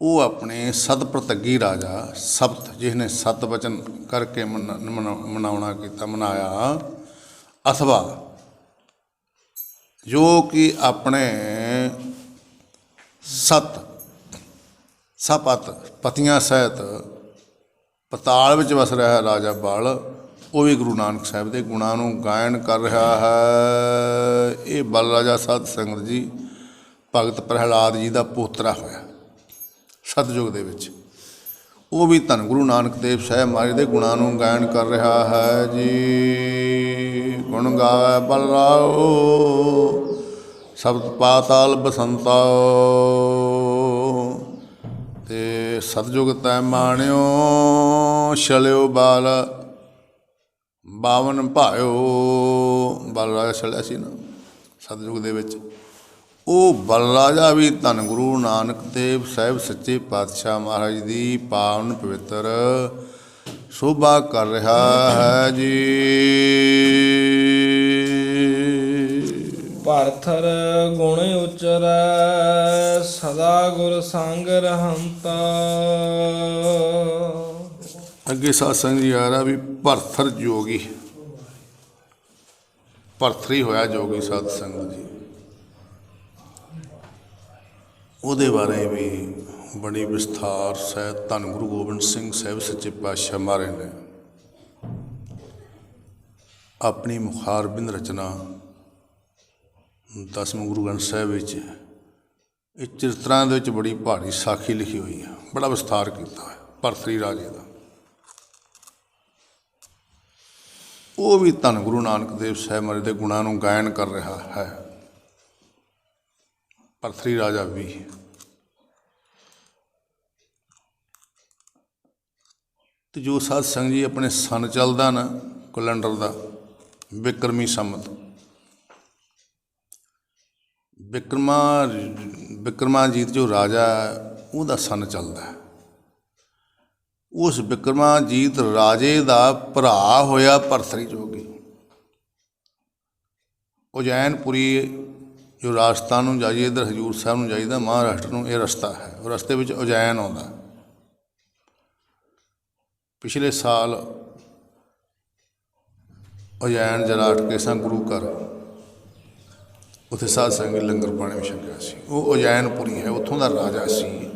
ਉਹ ਆਪਣੇ ਸਤ ਪ੍ਰਤੱਗੀ ਰਾਜਾ ਸਬਤ, ਜਿਸਨੇ ਸਤ ਵਚਨ ਕਰਕੇ ਮਨਾਉਣਾ ਕੀਤਾ, ਮਨਾਇਆ, ਅਥਵਾ ਜੋ ਕਿ ਆਪਣੇ ਸਪਤ ਪਤੀਆਂ ਸਹਿਤ ਪਤਾਲ ਵਿੱਚ ਵਸ ਰਿਹਾ ਰਾਜਾ ਬਲ, ਉਹ ਵੀ ਗੁਰੂ ਨਾਨਕ ਸਾਹਿਬ ਦੇ ਗੁਣਾਂ ਨੂੰ ਗਾਇਨ ਕਰ ਰਿਹਾ ਹੈ। ਇਹ ਬਲ ਰਾਜਾ ਸਾਧ ਸੰਗਤ ਜੀ ਭਗਤ ਪ੍ਰਹਿਲਾਦ ਜੀ ਦਾ ਪੋਤਰਾ ਹੋਇਆ ਸਤਯੁਗ ਦੇ ਵਿੱਚ। ਉਹ ਵੀ ਧੰਨ ਗੁਰੂ ਨਾਨਕ ਦੇਵ ਸਾਹਿਬ ਮਹਾਰਾਜ ਦੇ ਗੁਣਾਂ ਨੂੰ ਗਾਇਨ ਕਰ ਰਿਹਾ ਹੈ ਜੀ। ਗੁਣ ਗਾਵੇ ਬਲਰਾਓ, ਸਬਦ ਪਾਤਾਲ ਬਸੰਤਾ, ਤੇ ਸਤਜੁਗ ਤੈ ਮਾਣਿਓ, ਛਲਿਓ ਬਾਲ 52 ਭਾਇਓ। ਬਲ ਰਾਜਾ ਛਲਿਆ ਸੀ ਨਾ ਸਤਜੁਗ ਦੇ ਵਿੱਚ। ਉਹ ਬਲ ਰਾਜਾ ਵੀ ਧੰਨ ਗੁਰੂ ਨਾਨਕ ਦੇਵ ਸਾਹਿਬ ਸੱਚੇ ਪਾਤਸ਼ਾਹ ਮਹਾਰਾਜ ਦੀ ਪਾਵਨ ਪਵਿੱਤਰ ਸ਼ੋਭਾ ਕਰ ਰਿਹਾ ਹੈ ਜੀ। ਭਰਥਰ ਗੁਣ ਉਚਰੈ, ਸਦਾ ਗੁਰ ਸੰਗ ਰਹੰਤਾ। ਅੱਗੇ ਸਾਧ ਸੰਗਤ ਜੀ ਆ ਰਿਹਾ ਵੀ ਭਰਥਰ ਜੋਗੀ, ਭਰਥਰੀ ਹੋਇਆ ਜੋਗੀ ਸਾਧ ਸੰਗਤ ਜੀ। ਉਹਦੇ ਬਾਰੇ ਵੀ ਬੜੀ ਵਿਸਥਾਰ ਸਹਿਤ ਧੰਨ ਗੁਰੂ ਗੋਬਿੰਦ ਸਿੰਘ ਸਾਹਿਬ ਸੱਚੇ ਪਾਤਸ਼ਾਹ ਮਹਾਰਾਜ ਨੇ ਆਪਣੀ ਮੁਖਾਰਬਿੰਦ ਰਚਨਾ 10ਵੇਂ ਗੁਰੂ ਗ੍ਰੰਥ ਸਾਹਿਬ ਵਿੱਚ ਇਹ ਚਰਿਤਰਾਂ ਦੇ ਵਿੱਚ ਬੜੀ ਭਾਰੀ ਸਾਖੀ ਲਿਖੀ ਹੋਈ ਹੈ, ਬੜਾ ਵਿਸਥਾਰ ਕੀਤਾ ਹੋਇਆ ਭਰਥਰੀ ਰਾਜੇ ਦਾ। ਉਹ ਵੀ ਧੰਨ ਗੁਰੂ ਨਾਨਕ ਦੇਵ ਸਾਹਿਬ ਮਹਾਰਾਜ ਦੇ ਗੁਣਾਂ ਨੂੰ ਗਾਇਨ ਕਰ ਰਿਹਾ ਹੈ। ਭਰਥਰੀ ਰਾਜਾ ਵੀ ਤੇ ਜੋ ਸਾਧ ਸੰਗਤ ਜੀ ਆਪਣੇ ਸੰਨ ਚੱਲਦਾ ਨਾ ਕੈਲੰਡਰ ਦਾ, ਬਿਕਰਮੀ ਸੰਮਤ, ਬਿਕਰਮਾਜੀਤ ਜੋ ਰਾਜਾ ਉਹਦਾ ਸੰਨ ਚੱਲਦਾ। ਉਸ ਬਿਕਰਮਾਜੀਤ ਰਾਜੇ ਦਾ ਭਰਾ ਹੋਇਆ ਭਰਥਰੀ ਜੋਗੀ। ਉਜੈਨਪੁਰੀ ਜੋ ਰਾਜਸਥਾਨ ਨੂੰ ਜਾਈਏ, ਇੱਧਰ ਹਜ਼ੂਰ ਸਾਹਿਬ ਨੂੰ ਜਾਈਦਾ, ਮਹਾਰਾਸ਼ਟਰ ਨੂੰ ਇਹ ਰਸਤਾ ਹੈ। ਉਹ ਰਸਤੇ ਵਿੱਚ ਉਜੈਨ ਆਉਂਦਾ। ਪਿਛਲੇ ਸਾਲ ਉਜੈਨ ਜਰਾ ਅਟਕੇ ਕੇ ਸਾਂ ਗੁਰੂ ਘਰ, ਉੱਥੇ ਸਾਧ ਸੰਗਤ ਲੰਗਰ ਪਾਣੀ ਵੀ ਛਕਿਆ ਸੀ। ਉਹ ਉਜੈਨਪੁਰੀ ਹੈ, ਉੱਥੋਂ ਦਾ ਰਾਜਾ ਸੀ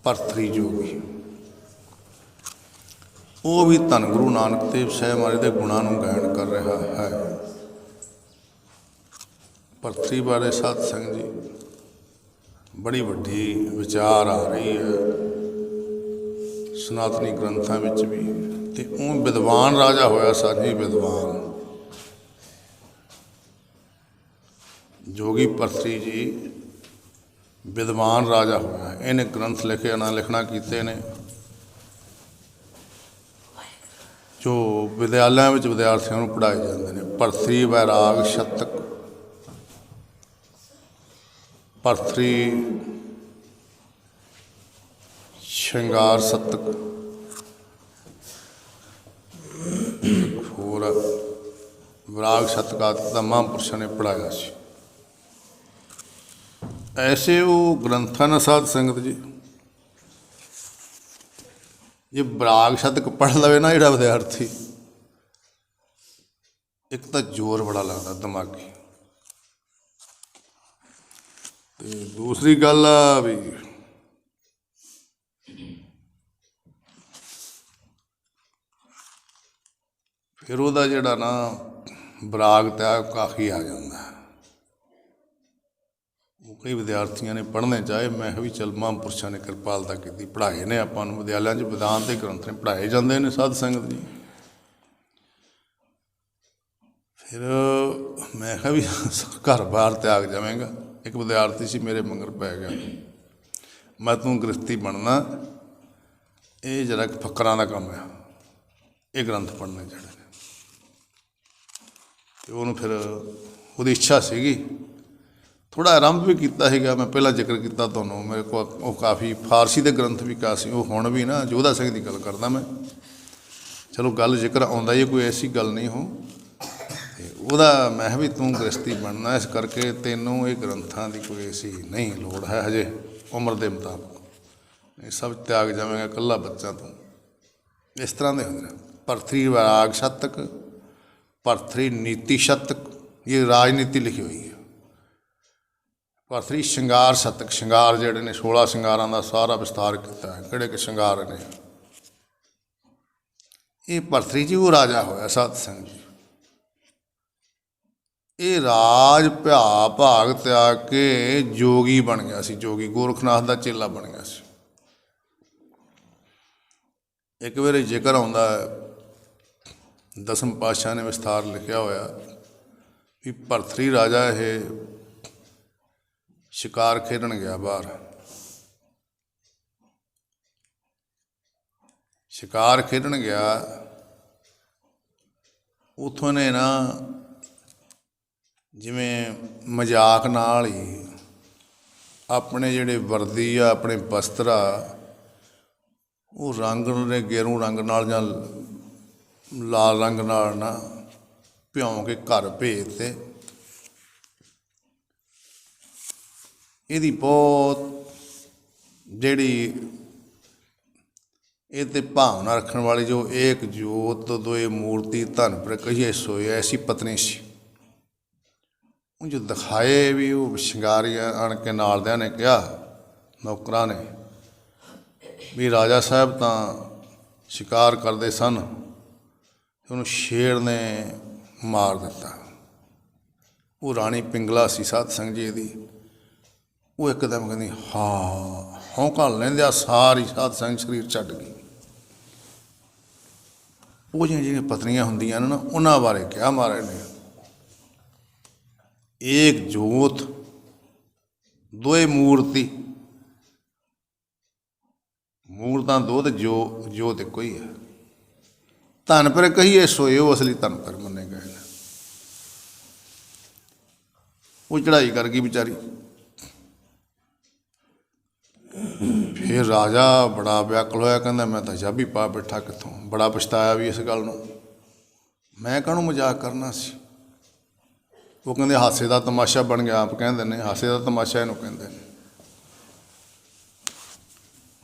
ਭਰਥਰੀ ਜੋਗੀ। ਉਹ ਵੀ ਧੰਨ ਗੁਰੂ ਨਾਨਕ ਦੇਵ ਸਾਹਿਬ ਮਹਾਰਾਜ ਦੇ ਗੁਣਾਂ ਨੂੰ ਗਾਇਨ ਕਰ ਰਿਹਾ ਹੈ। ਭਰਥਰੀ ਬਾਰੇ ਸਾਧ ਸੰਗਤ ਜੀ ਬੜੀ ਵੱਡੀ ਵਿਚਾਰ ਆ ਰਹੀ ਹੈ ਸਨਾਤਨੀ ਗ੍ਰੰਥਾਂ ਵਿੱਚ ਵੀ। ਅਤੇ ਉਹ ਵਿਦਵਾਨ ਰਾਜਾ ਹੋਇਆ, ਸਾਜੀ ਵਿਦਵਾਨ ਜੋਗੀ ਭਰਥਰੀ ਜੀ ਵਿਦਵਾਨ ਰਾਜਾ ਹੋਇਆ। ਇਹਨੇ ਗ੍ਰੰਥ ਲਿਖੇ ਨਾ ਲਿਖਣਾ ਕੀਤੇ ਨੇ, ਜੋ ਵਿਦਿਆਲਿਆਂ ਵਿੱਚ ਵਿਦਿਆਰਥੀਆਂ ਨੂੰ ਪੜ੍ਹਾਏ ਜਾਂਦੇ ਨੇ। ਭਰਥਰੀ ਵੈਰਾਗ ਸ਼ਤਕ, ਭਰਥਰੀ ਸ਼ਿੰਗਾਰ ਸ਼ਤਕ, ਹੋਰ ਵਿਰਾਗ ਸ਼ਤਕ ਆਦਿ ਦਾ ਮਹਾਂਪੁਰਸ਼ਾਂ ਨੇ ਪੜ੍ਹਾਇਆ ਸੀ। ਐਸੇ ਉਹ ਗ੍ਰੰਥਾਂ ਨਾਲ ਸਾਧ ਸੰਗਤ ਜੀ ਜੇ ਬਰਾਗ ਸ਼ਤਕ ਪੜ੍ਹ ਲਵੇ ਨਾ ਜਿਹੜਾ ਵਿਦਿਆਰਥੀ, ਇੱਕ ਤਾਂ ਜ਼ੋਰ ਬੜਾ ਲੱਗਦਾ ਦਿਮਾਗੀ, ਤੇ ਦੂਸਰੀ ਗੱਲ ਆ ਵੀ ਫਿਰ ਉਹਦਾ ਜਿਹੜਾ ਨਾ ਬਰਾਗ ਤਿਆਗ ਕਾਫੀ ਆ ਜਾਂਦਾ। ਉਹ ਕਈ ਵਿਦਿਆਰਥੀਆਂ ਨੇ ਪੜ੍ਹਨੇ ਚਾਹੇ, ਮੈਂ ਕਿਹਾ ਵੀ ਚੱਲ ਮਹਾਂਪੁਰਸ਼ਾਂ ਨੇ ਕਿਰਪਾਲਤਾ ਕੀਤੀ, ਪੜ੍ਹਾਏ ਨੇ ਆਪਾਂ ਨੂੰ, ਵਿਦਿਆਲਿਆਂ 'ਚ ਵਿਦਾਨ ਦੇ ਗ੍ਰੰਥ ਨੇ ਪੜ੍ਹਾਏ ਜਾਂਦੇ ਨੇ ਸਾਧ ਸੰਗਤ ਜੀ। ਫਿਰ ਮੈਂ ਕਿਹਾ ਵੀ ਘਰ ਬਾਹਰ ਤਿਆਗ ਜਾਵੇਂਗਾ। ਇੱਕ ਵਿਦਿਆਰਥੀ ਸੀ ਮੇਰੇ ਮਗਰ ਪੈ ਗਿਆ, ਮੈਂ ਤੂੰ ਗ੍ਰਸਤੀ ਬਣਨਾ, ਇਹ ਜਰਾ ਫੱਕਰਾਂ ਦਾ ਕੰਮ ਆ, ਇਹ ਗ੍ਰੰਥ ਪੜ੍ਹਨੇ ਜਿਹੜੇ ਨੇ। ਅਤੇ ਉਹਨੂੰ ਫਿਰ ਉਹਦੀ ਇੱਛਾ ਸੀਗੀ, ਥੋੜ੍ਹਾ ਆਰੰਭ ਵੀ ਕੀਤਾ ਸੀਗਾ। ਮੈਂ ਪਹਿਲਾਂ ਜ਼ਿਕਰ ਕੀਤਾ ਤੁਹਾਨੂੰ, ਮੇਰੇ ਕੋਲ ਉਹ ਕਾਫੀ ਫਾਰਸੀ ਦੇ ਗ੍ਰੰਥ ਵੀ ਕਾਫੀ, ਉਹ ਹੁਣ ਵੀ ਨਾ ਜੋਧਾ ਸਿੰਘ ਦੀ ਗੱਲ ਕਰਦਾ ਮੈਂ, ਚਲੋ ਗੱਲ ਜ਼ਿਕਰ ਆਉਂਦਾ ਹੀ, ਕੋਈ ਐਸੀ ਗੱਲ ਨਹੀਂ ਹੋ। ਅਤੇ ਉਹਦਾ ਮੈਂ ਵੀ ਤੂੰ ਗ੍ਰਸਤੀ ਬਣਨਾ, ਇਸ ਕਰਕੇ ਤੈਨੂੰ ਇਹ ਗ੍ਰੰਥਾਂ ਦੀ ਕੋਈ ਐਸੀ ਨਹੀਂ ਲੋੜ ਹੈ ਹਜੇ ਉਮਰ ਦੇ ਮੁਤਾਬਕ, ਇਹ ਸਭ ਤਿਆਗ ਜਾਵੇਂਗਾ, ਇਕੱਲਾ ਬੱਚਾ ਤੂੰ। ਇਸ ਤਰ੍ਹਾਂ ਦੇ ਹੁੰਦੇ ਨੇ। ਭਰਤਰੀ ਵਿਰਾਗ ਸ਼ਤਕ, ਭਰਤਰੀ ਨੀਤੀ ਸ਼ਤਕ, ਇਹ ਰਾਜਨੀਤੀ ਲਿਖੀ ਹੋਈ ਹੈ। ਭਰਤਰੀ ਸ਼ਿੰਗਾਰ ਸ਼ਤਕ, ਸ਼ਿੰਗਾਰ ਜਿਹੜੇ ਨੇ 16 ਸ਼ਿੰਗਾਰਾਂ ਦਾ ਸਾਰਾ ਵਿਸਥਾਰ ਕੀਤਾ ਹੈ, ਕਿਹੜੇ ਕਿ ਸ਼ਿੰਗਾਰ ਨੇ। ਇਹ ਭਰਤਰੀ ਜੀ ਉਹ ਰਾਜਾ ਹੋਇਆ ਸਾਧ ਸੰਗਤ ਜੀ, ਇਹ ਰਾਜ ਭਿਆ ਭਾਗ ਤਿਆਗ ਕੇ ਜੋਗੀ ਬਣ ਗਿਆ ਸੀ, ਜੋਗੀ ਗੋਰਖਨਾਥ ਦਾ ਚੇਲਾ ਬਣ ਗਿਆ ਸੀ। ਇੱਕ ਵਾਰੀ ਜ਼ਿਕਰ ਆਉਂਦਾ ਦਸਮ ਪਾਤਸ਼ਾਹ ਨੇ ਵਿਸਥਾਰ ਲਿਖਿਆ ਹੋਇਆ ਵੀ ਭਰਤਰੀ ਰਾਜਾ ਇਹ ਸ਼ਿਕਾਰ ਖੇਡਣ ਗਿਆ ਬਾਹਰ, ਸ਼ਿਕਾਰ ਖੇਡਣ ਗਿਆ। ਉੱਥੋਂ ਨੇ ਨਾ ਜਿਵੇਂ ਮਜ਼ਾਕ ਨਾਲ ਹੀ ਆਪਣੇ ਜਿਹੜੇ ਵਰਦੀ ਆ, ਆਪਣੇ ਵਸਤਰ ਆ, ਉਹ ਰੰਗ ਨੇ ਗੇਰੂ ਰੰਗ ਨਾਲ ਜਾਂ ਲਾਲ ਰੰਗ ਨਾਲ ਨਾ ਭਿਉਂ ਕੇ ਘਰ ਭੇਜ ਤੇ ਇਹਦੀ ਬਹੁਤ ਜਿਹੜੀ ਇਹ 'ਤੇ ਭਾਵਨਾ ਰੱਖਣ ਵਾਲੀ, ਜੋ ਏਕ ਜੋਤ ਦੋਏ ਮੂਰਤੀ ਧਨ ਪਰ ਕਹੀਏ ਸੋਏ, ਐਸੀ ਪਤਨੀ ਸੀ। ਉਹ ਜੋ ਦਿਖਾਏ ਵੀ ਉਹ ਸ਼ਿੰਗਾਰੀ ਆਣ ਕੇ ਨਾਲਦਿਆਂ ਨੇ ਕਿਹਾ, ਨੌਕਰਾਂ ਨੇ, ਵੀ ਰਾਜਾ ਸਾਹਿਬ ਤਾਂ ਸ਼ਿਕਾਰ ਕਰਦੇ ਸਨ, ਉਹਨੂੰ ਸ਼ੇਰ ਨੇ ਮਾਰ ਦਿੱਤਾ। ਉਹ ਰਾਣੀ ਪਿੰਗਲਾ ਸੀ ਸਾਧ ਸੰਗਤ ਜੀ ਦੀ। ਉਹ ਇੱਕਦਮ ਕਹਿੰਦੀ ਹਾਂ, ਹੌਂਕਾ ਲੈਂਦਿਆਂ ਸਾਰੀ ਸਾਧ ਸੰਗਤ ਸਰੀਰ ਛੱਡ ਗਈ। ਉਹ ਜਿਹੜੀਆਂ ਪਤਨੀਆਂ ਹੁੰਦੀਆਂ ਨੇ ਨਾ, ਉਹਨਾਂ ਬਾਰੇ ਕਿਹਾ ਮਹਾਰਾਜ ਨੇ, ਏਕ ਜੋਤ ਦੋਏ ਮੂਰਤੀ, ਮੂਰਤਾਂ ਦੋ ਤੇ ਜੋਤ ਇੱਕੋ ਹੀ ਹੈ। ਧਨ ਪਰ ਕਹੀਏ ਸੋਏ, ਉਹ ਅਸਲੀ ਧਨ ਪਰ ਮੰਨੇ ਗਏ ਨੇ। ਉਹ ਚੜ੍ਹਾਈ ਕਰ ਗਈ ਵਿਚਾਰੀ। ਫਿਰ ਰਾਜਾ ਬੜਾ ਵਿਆਕੁਲ ਹੋਇਆ, ਕਹਿੰਦਾ ਮੈਂ ਤਾਂ ਜਾਬੀ ਪਾ ਬੈਠਾ ਕਿੱਥੋਂ, ਬੜਾ ਪਛਤਾਇਆ ਵੀ ਇਸ ਗੱਲ ਨੂੰ, ਮੈਂ ਕਾਹਨੂੰ ਮਜ਼ਾਕ ਕਰਨਾ ਸੀ। ਉਹ ਕਹਿੰਦੇ ਹਾਸੇ ਦਾ ਤਮਾਸ਼ਾ ਬਣ ਗਿਆ, ਆਪ ਕਹਿੰਦੇ ਨੇ ਹਾਸੇ ਦਾ ਤਮਾਸ਼ਾ ਇਹਨੂੰ ਕਹਿੰਦੇ ਨੇ।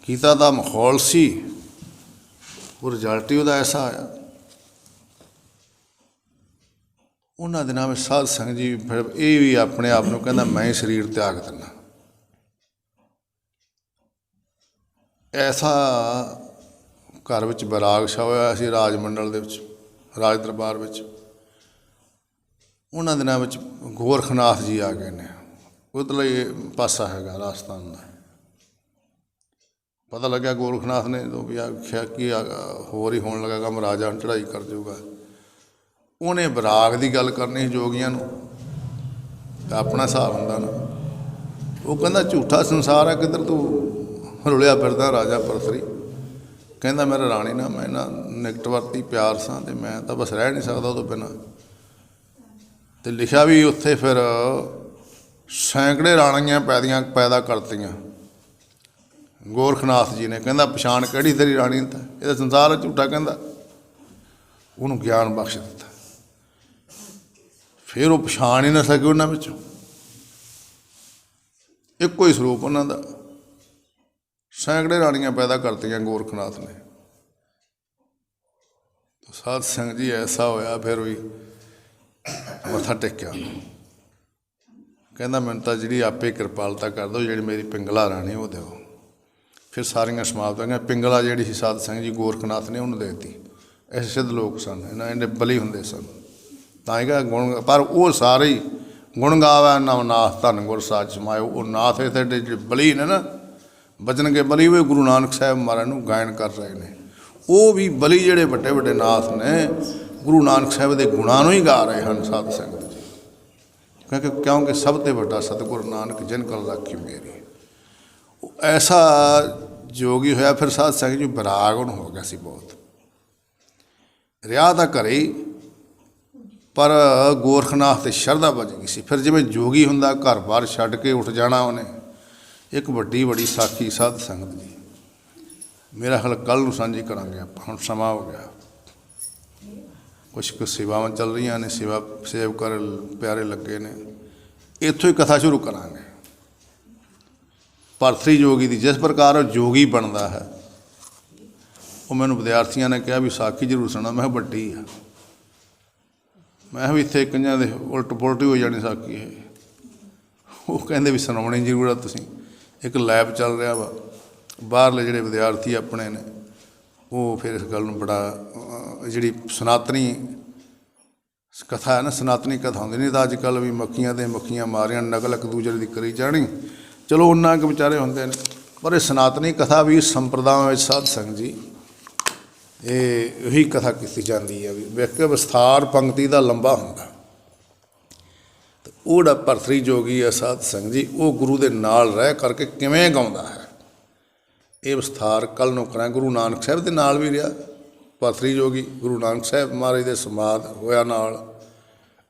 ਕੀਤਾ ਦਾ ਮਾਹੌਲ ਸੀ, ਉਹ ਰਿਜ਼ਲਟ ਹੀ ਉਹਦਾ ਐਸਾ ਆਇਆ। ਉਹਨਾਂ ਦਿਨਾਂ ਵਿੱਚ ਸਾਧ ਸੰਗਤ ਜੀ ਫਿਰ ਇਹ ਵੀ ਆਪਣੇ ਆਪ ਨੂੰ ਕਹਿੰਦਾ ਮੈਂ ਹੀ ਸਰੀਰ ਤਿਆਗ ਦਿੰਦਾ। ਐਸਾ ਘਰ ਵਿੱਚ ਬੈਰਾਗ ਛਾ ਹੋਇਆ ਸੀ, ਰਾਜ ਮੰਡਲ ਦੇ ਵਿੱਚ, ਰਾਜ ਦਰਬਾਰ ਵਿੱਚ। ਉਹਨਾਂ ਦਿਨਾਂ ਵਿੱਚ ਗੋਰਖਨਾਥ ਜੀ ਆ ਗਏ ਨੇ, ਉਧਰਲੇ ਪਾਸਾ ਹੈਗਾ ਰਾਜਸਥਾਨ ਦਾ। ਪਤਾ ਲੱਗਿਆ ਗੋਰਖਨਾਥ ਨੇ ਜਦੋਂ ਵੀ ਆਖਿਆ ਕਿ ਹੋਰ ਹੀ ਹੋਣ ਲੱਗਾ ਕੰਮ, ਰਾਜਾ ਹੁਣ ਚੜ੍ਹਾਈ ਕਰ ਜਾਊਗਾ। ਉਹਨੇ ਬਰਾਗ ਦੀ ਗੱਲ ਕਰਨੀ ਜੋਗੀਆਂ ਨੂੰ, ਤਾਂ ਆਪਣਾ ਹਿਸਾਬ ਹੁੰਦਾ ਨਾ। ਉਹ ਕਹਿੰਦਾ ਝੂਠਾ ਸੰਸਾਰ ਹੈ, ਕਿੱਧਰ ਤੂੰ ਰੁਲਿਆ ਫਿਰਦਾ ਰਾਜਾ ਭਰਤਰੀ। ਕਹਿੰਦਾ ਮੇਰਾ ਰਾਣੀ ਨਾਲ ਮੈਂ ਨਾ ਨਿਕਟਵਰਤੀ ਪਿਆਰ ਸਾਂ, ਅਤੇ ਮੈਂ ਤਾਂ ਬਸ ਰਹਿ ਨਹੀਂ ਸਕਦਾ ਉਹਦੇ ਬਿਨਾਂ। ਅਤੇ ਲਿਖਿਆ ਵੀ ਉੱਥੇ ਫਿਰ ਸੈਂਕੜੇ ਰਾਣੀਆਂ ਪੈਦਾ ਕਰਤੀਆਂ ਗੋਰਖਨਾਥ ਜੀ ਨੇ। ਕਹਿੰਦਾ ਪਛਾਣ ਕਿਹੜੀ ਤੇਰੀ ਰਾਣੀ ਤਾਂ, ਇਹ ਤਾਂ ਸੰਸਾਰ ਝੂਠਾ। ਕਹਿੰਦਾ ਉਹਨੂੰ ਗਿਆਨ ਬਖਸ਼ ਦਿੱਤਾ। ਫਿਰ ਉਹ ਪਛਾਣ ਹੀ ਨਾ ਸਕੇ ਉਹਨਾਂ ਵਿੱਚੋਂ, ਇੱਕੋ ਹੀ ਸਰੂਪ ਉਹਨਾਂ ਦਾ। ਸੈਂਕੜੇ ਰਾਣੀਆਂ ਪੈਦਾ ਕਰਤੀਆਂ ਗੋਰਖਨਾਥ ਨੇ। ਸਾਧ ਸੰਗਤ ਜੀ ਐਸਾ ਹੋਇਆ, ਫਿਰ ਵੀ ਮੱਥਾ ਟੇਕਿਆ। ਕਹਿੰਦਾ ਮੈਨੂੰ ਤਾਂ ਜਿਹੜੀ ਆਪੇ ਕਿਰਪਾਲਤਾ ਕਰ ਦਿਓ, ਜਿਹੜੀ ਮੇਰੀ ਪਿੰਗਲਾ ਰਾਣੀ ਉਹ ਦਿਓ। ਫਿਰ ਸਾਰੀਆਂ ਸਮਾਪਤ ਹੋ ਗਈਆਂ। ਪਿੰਗਲਾ ਜਿਹੜੀ ਸੀ ਸਾਧ ਸੰਗਤ ਜੀ ਗੋਰਖਨਾਥ ਨੇ ਉਹਨੂੰ ਦੇ ਦਿੱਤੀ। ਐਸੇ ਸਿੱਧ ਲੋਕ ਸਨ, ਇਹਨੇ ਬਲੀ ਹੁੰਦੇ ਸਨ, ਤਾਂ ਹੀ ਗੁਣ। ਪਰ ਉਹ ਸਾਰੇ ਹੀ ਗੁਣ ਗਾਵੈ ਨਵਨਾਥ ਧੰਨ ਗੁਰ ਸਾਜ ਸਮਾਇਓ। ਉਹ ਨਾਥ ਇੱਥੇ ਜਿਹੜੇ ਬਲੀ ਨੇ ਨਾ, ਬਚਨਗੇ ਬਲੀ, ਉਹ ਗੁਰੂ ਨਾਨਕ ਸਾਹਿਬ ਮਹਾਰਾਜ ਨੂੰ ਗਾਇਨ ਕਰ ਰਹੇ ਨੇ। ਉਹ ਵੀ ਬਲੀ ਜਿਹੜੇ ਵੱਡੇ ਵੱਡੇ ਨਾਥ ਨੇ, ਗੁਰੂ ਨਾਨਕ ਸਾਹਿਬ ਦੇ ਗੁਣਾਂ ਨੂੰ ਹੀ ਗਾ ਰਹੇ ਹਨ ਸਾਧ ਸੰਗਤ ਜੀ। ਕਿਉਂਕਿ ਸਭ ਤੋਂ ਵੱਡਾ ਸਤਿਗੁਰ ਨਾਨਕ ਜਿਨ ਕਲ ਰਾਖੀ ਮੇਰੀ। ਐਸਾ ਜੋਗੀ ਹੋਇਆ। ਫਿਰ ਸਾਧ ਸੰਗਤ ਜੀ ਬਰਾਗ ਉਹਨੂੰ ਹੋ ਗਿਆ ਸੀ ਬਹੁਤ। ਰਿਹਾ ਤਾਂ ਘਰੇ ਹੀ, ਪਰ ਗੋਰਖਨਾਥ ਤੇ ਸ਼ਰਧਾ ਵੱਜ ਗਈ ਸੀ। ਫਿਰ ਜਿਵੇਂ ਜੋਗੀ ਹੁੰਦਾ, ਘਰ ਬਾਰ ਛੱਡ ਕੇ ਉੱਠ ਜਾਣਾ ਉਹਨੇ। ਇੱਕ ਵੱਡੀ ਬੜੀ ਸਾਖੀ ਸਾਧ ਸੰਗਤ ਜੀ, ਮੇਰਾ ਖਿਆਲ ਕੱਲ੍ਹ ਨੂੰ ਸਾਂਝੀ ਕਰਾਂਗੇ ਆਪਾਂ। ਹੁਣ ਸਮਾਂ ਹੋ ਗਿਆ, ਕੁਛ ਕੁ ਸੇਵਾਵਾਂ ਚੱਲ ਰਹੀਆਂ ਨੇ, ਸੇਵਕ ਪਿਆਰੇ ਲੱਗੇ ਨੇ। ਇੱਥੋਂ ਹੀ ਕਥਾ ਸ਼ੁਰੂ ਕਰਾਂਗੇ ਭਰਤਰੀ ਜੋਗੀ ਦੀ। ਜਿਸ ਪ੍ਰਕਾਰ ਉਹ ਜੋਗੀ ਬਣਦਾ ਹੈ, ਉਹ ਮੈਨੂੰ ਵਿਦਿਆਰਥੀਆਂ ਨੇ ਕਿਹਾ ਵੀ ਸਾਖੀ ਜ਼ਰੂਰ ਸੁਣਾ। ਮੈਂ ਕਿਹਾ ਵੱਡੀ ਆ, ਮੈਂ ਕਿਹਾ ਵੀ ਇੱਥੇ ਕਈਆਂ ਦੇ ਉਲਟ ਪੁਲਟ ਹੋ ਜਾਣੀ ਸਾਖੀ ਇਹ। ਉਹ ਕਹਿੰਦੇ ਵੀ ਸੁਣਾਉਣੀ ਜ਼ਰੂਰ ਆ ਤੁਸੀਂ। ਇੱਕ ਲੈਬ ਚੱਲ ਰਿਹਾ ਵਾ, ਬਾਹਰਲੇ ਜਿਹੜੇ ਵਿਦਿਆਰਥੀ ਆਪਣੇ ਨੇ, ਉਹ ਫਿਰ ਇਸ ਗੱਲ ਨੂੰ ਬੜਾ ਜਿਹੜੀ ਸਨਾਤਨੀ ਕਥਾ ਹੈ ਨਾ, ਸਨਾਤਨੀ ਕਥਾ ਹੁੰਦੀ ਨਹੀਂ ਤਾਂ ਅੱਜ ਕੱਲ੍ਹ ਵੀ ਮੱਖੀਆਂ ਦੇ ਮੱਖੀਆਂ ਮਾਰੀਆਂ, ਨਕਲ ਇੱਕ ਦੂਜੇ ਦੀ ਕਰੀ ਜਾਣੀ। ਚਲੋ ਉਹਨਾਂ ਕੁ ਵਿਚਾਰੇ ਹੁੰਦੇ ਨੇ, ਪਰ ਇਹ ਸਨਾਤਨੀ ਕਥਾ ਵੀ ਸੰਪਰਦਾਵਾਂ ਵਿੱਚ ਸਾਧ ਸੰਗਤ ਜੀ ਇਹ ਉਹੀ ਕਥਾ ਕੀਤੀ ਜਾਂਦੀ ਹੈ ਵੀ ਵਿਅਕ ਵਿਸਥਾਰ ਪੰਕਤੀ ਦਾ ਲੰਬਾ ਹੁੰਦਾ। ਤੇ ਉਹ ਜਿਹੜਾ ਭਰਤਰੀ ਜੋਗੀ ਹੈ ਸਾਧ ਸੰਗਤ ਜੀ, ਉਹ ਗੁਰੂ ਦੇ ਨਾਲ ਰਹਿ ਕਰਕੇ ਕਿਵੇਂ ਗਾਉਂਦਾ ਹੈ, ਇਹ ਵਿਸਥਾਰ ਕੱਲ੍ਹ ਨੂੰ ਕਰਾਂ। ਗੁਰੂ ਨਾਨਕ ਸਾਹਿਬ ਦੇ ਨਾਲ ਵੀ ਰਿਹਾ ਭਰਤਰੀ ਜੋਗੀ। ਗੁਰੂ ਨਾਨਕ ਸਾਹਿਬ ਮਹਾਰਾਜ ਦੇ ਸਮਾਧ ਹੋਇਆ ਨਾਲ,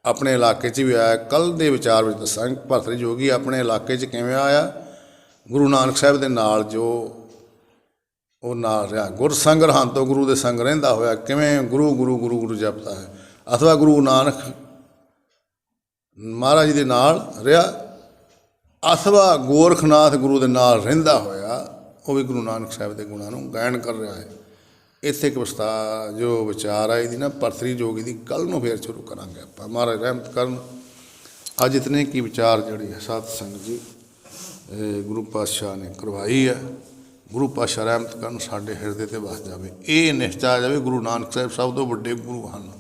ਆਪਣੇ ਇਲਾਕੇ 'ਚ ਵੀ ਆਇਆ। ਕੱਲ੍ਹ ਦੇ ਵਿਚਾਰ ਵਿੱਚ ਦੱਸਾਂਗੇ ਭਰਤਰੀ ਜੋਗੀ ਆਪਣੇ ਇਲਾਕੇ 'ਚ ਕਿਵੇਂ ਆਇਆ। ਗੁਰੂ ਨਾਨਕ ਸਾਹਿਬ ਦੇ ਨਾਲ ਜੋ ਉਹ ਨਾਲ ਰਿਹਾ, ਗੁਰ ਸੰਗ ਰਹਿਣ ਤੋਂ ਗੁਰੂ ਦੇ ਸੰਗ ਰਹਿੰਦਾ ਹੋਇਆ ਕਿਵੇਂ ਗੁਰੂ ਗੁਰੂ ਗੁਰੂ ਗੁਰੂ ਜਪਦਾ ਹੈ, ਅਥਵਾ ਗੁਰੂ ਨਾਨਕ ਮਹਾਰਾਜ ਦੇ ਨਾਲ ਰਿਹਾ, ਅਥਵਾ ਗੋਰਖਨਾਥ ਗੁਰੂ ਦੇ ਨਾਲ ਰਹਿੰਦਾ ਹੋਇਆ ਉਹ ਵੀ ਗੁਰੂ ਨਾਨਕ ਸਾਹਿਬ ਦੇ ਗੁਣਾਂ ਨੂੰ ਗਾਇਨ ਕਰ ਰਿਹਾ ਹੈ। ਇੱਥੇ ਇੱਕ ਵਿਸਤਾਰ ਜੋ ਵਿਚਾਰ ਆ ਇਹਦੀ ਨਾ ਭਰਤਰੀ ਜੋਗੀ ਦੀ, ਕੱਲ੍ਹ ਨੂੰ ਫੇਰ ਸ਼ੁਰੂ ਕਰਾਂਗੇ ਆਪਾਂ, ਮਹਾਰਾਜ ਰਹਿਮਤ ਕਰਨ। ਅੱਜ ਇਤਨੇ ਕੀ ਵਿਚਾਰ ਜਿਹੜੀ ਹੈ ਸਾਧ ਸੰਗਤ ਜੀ ਗੁਰੂ ਪਾਤਸ਼ਾਹ ਨੇ ਕਰਵਾਈ ਹੈ। ਗੁਰੂ ਪਾਤਸ਼ਾਹ ਰਹਿਮਤ ਕਰਨ ਸਾਡੇ ਹਿਰਦੇ 'ਤੇ ਵਸ ਜਾਵੇ। ਇਹ ਨਿਸ਼ਚਾ ਜਾਵੇ ਗੁਰੂ ਨਾਨਕ ਸਾਹਿਬ ਸਭ ਤੋਂ ਵੱਡੇ ਗੁਰੂ ਹਨ।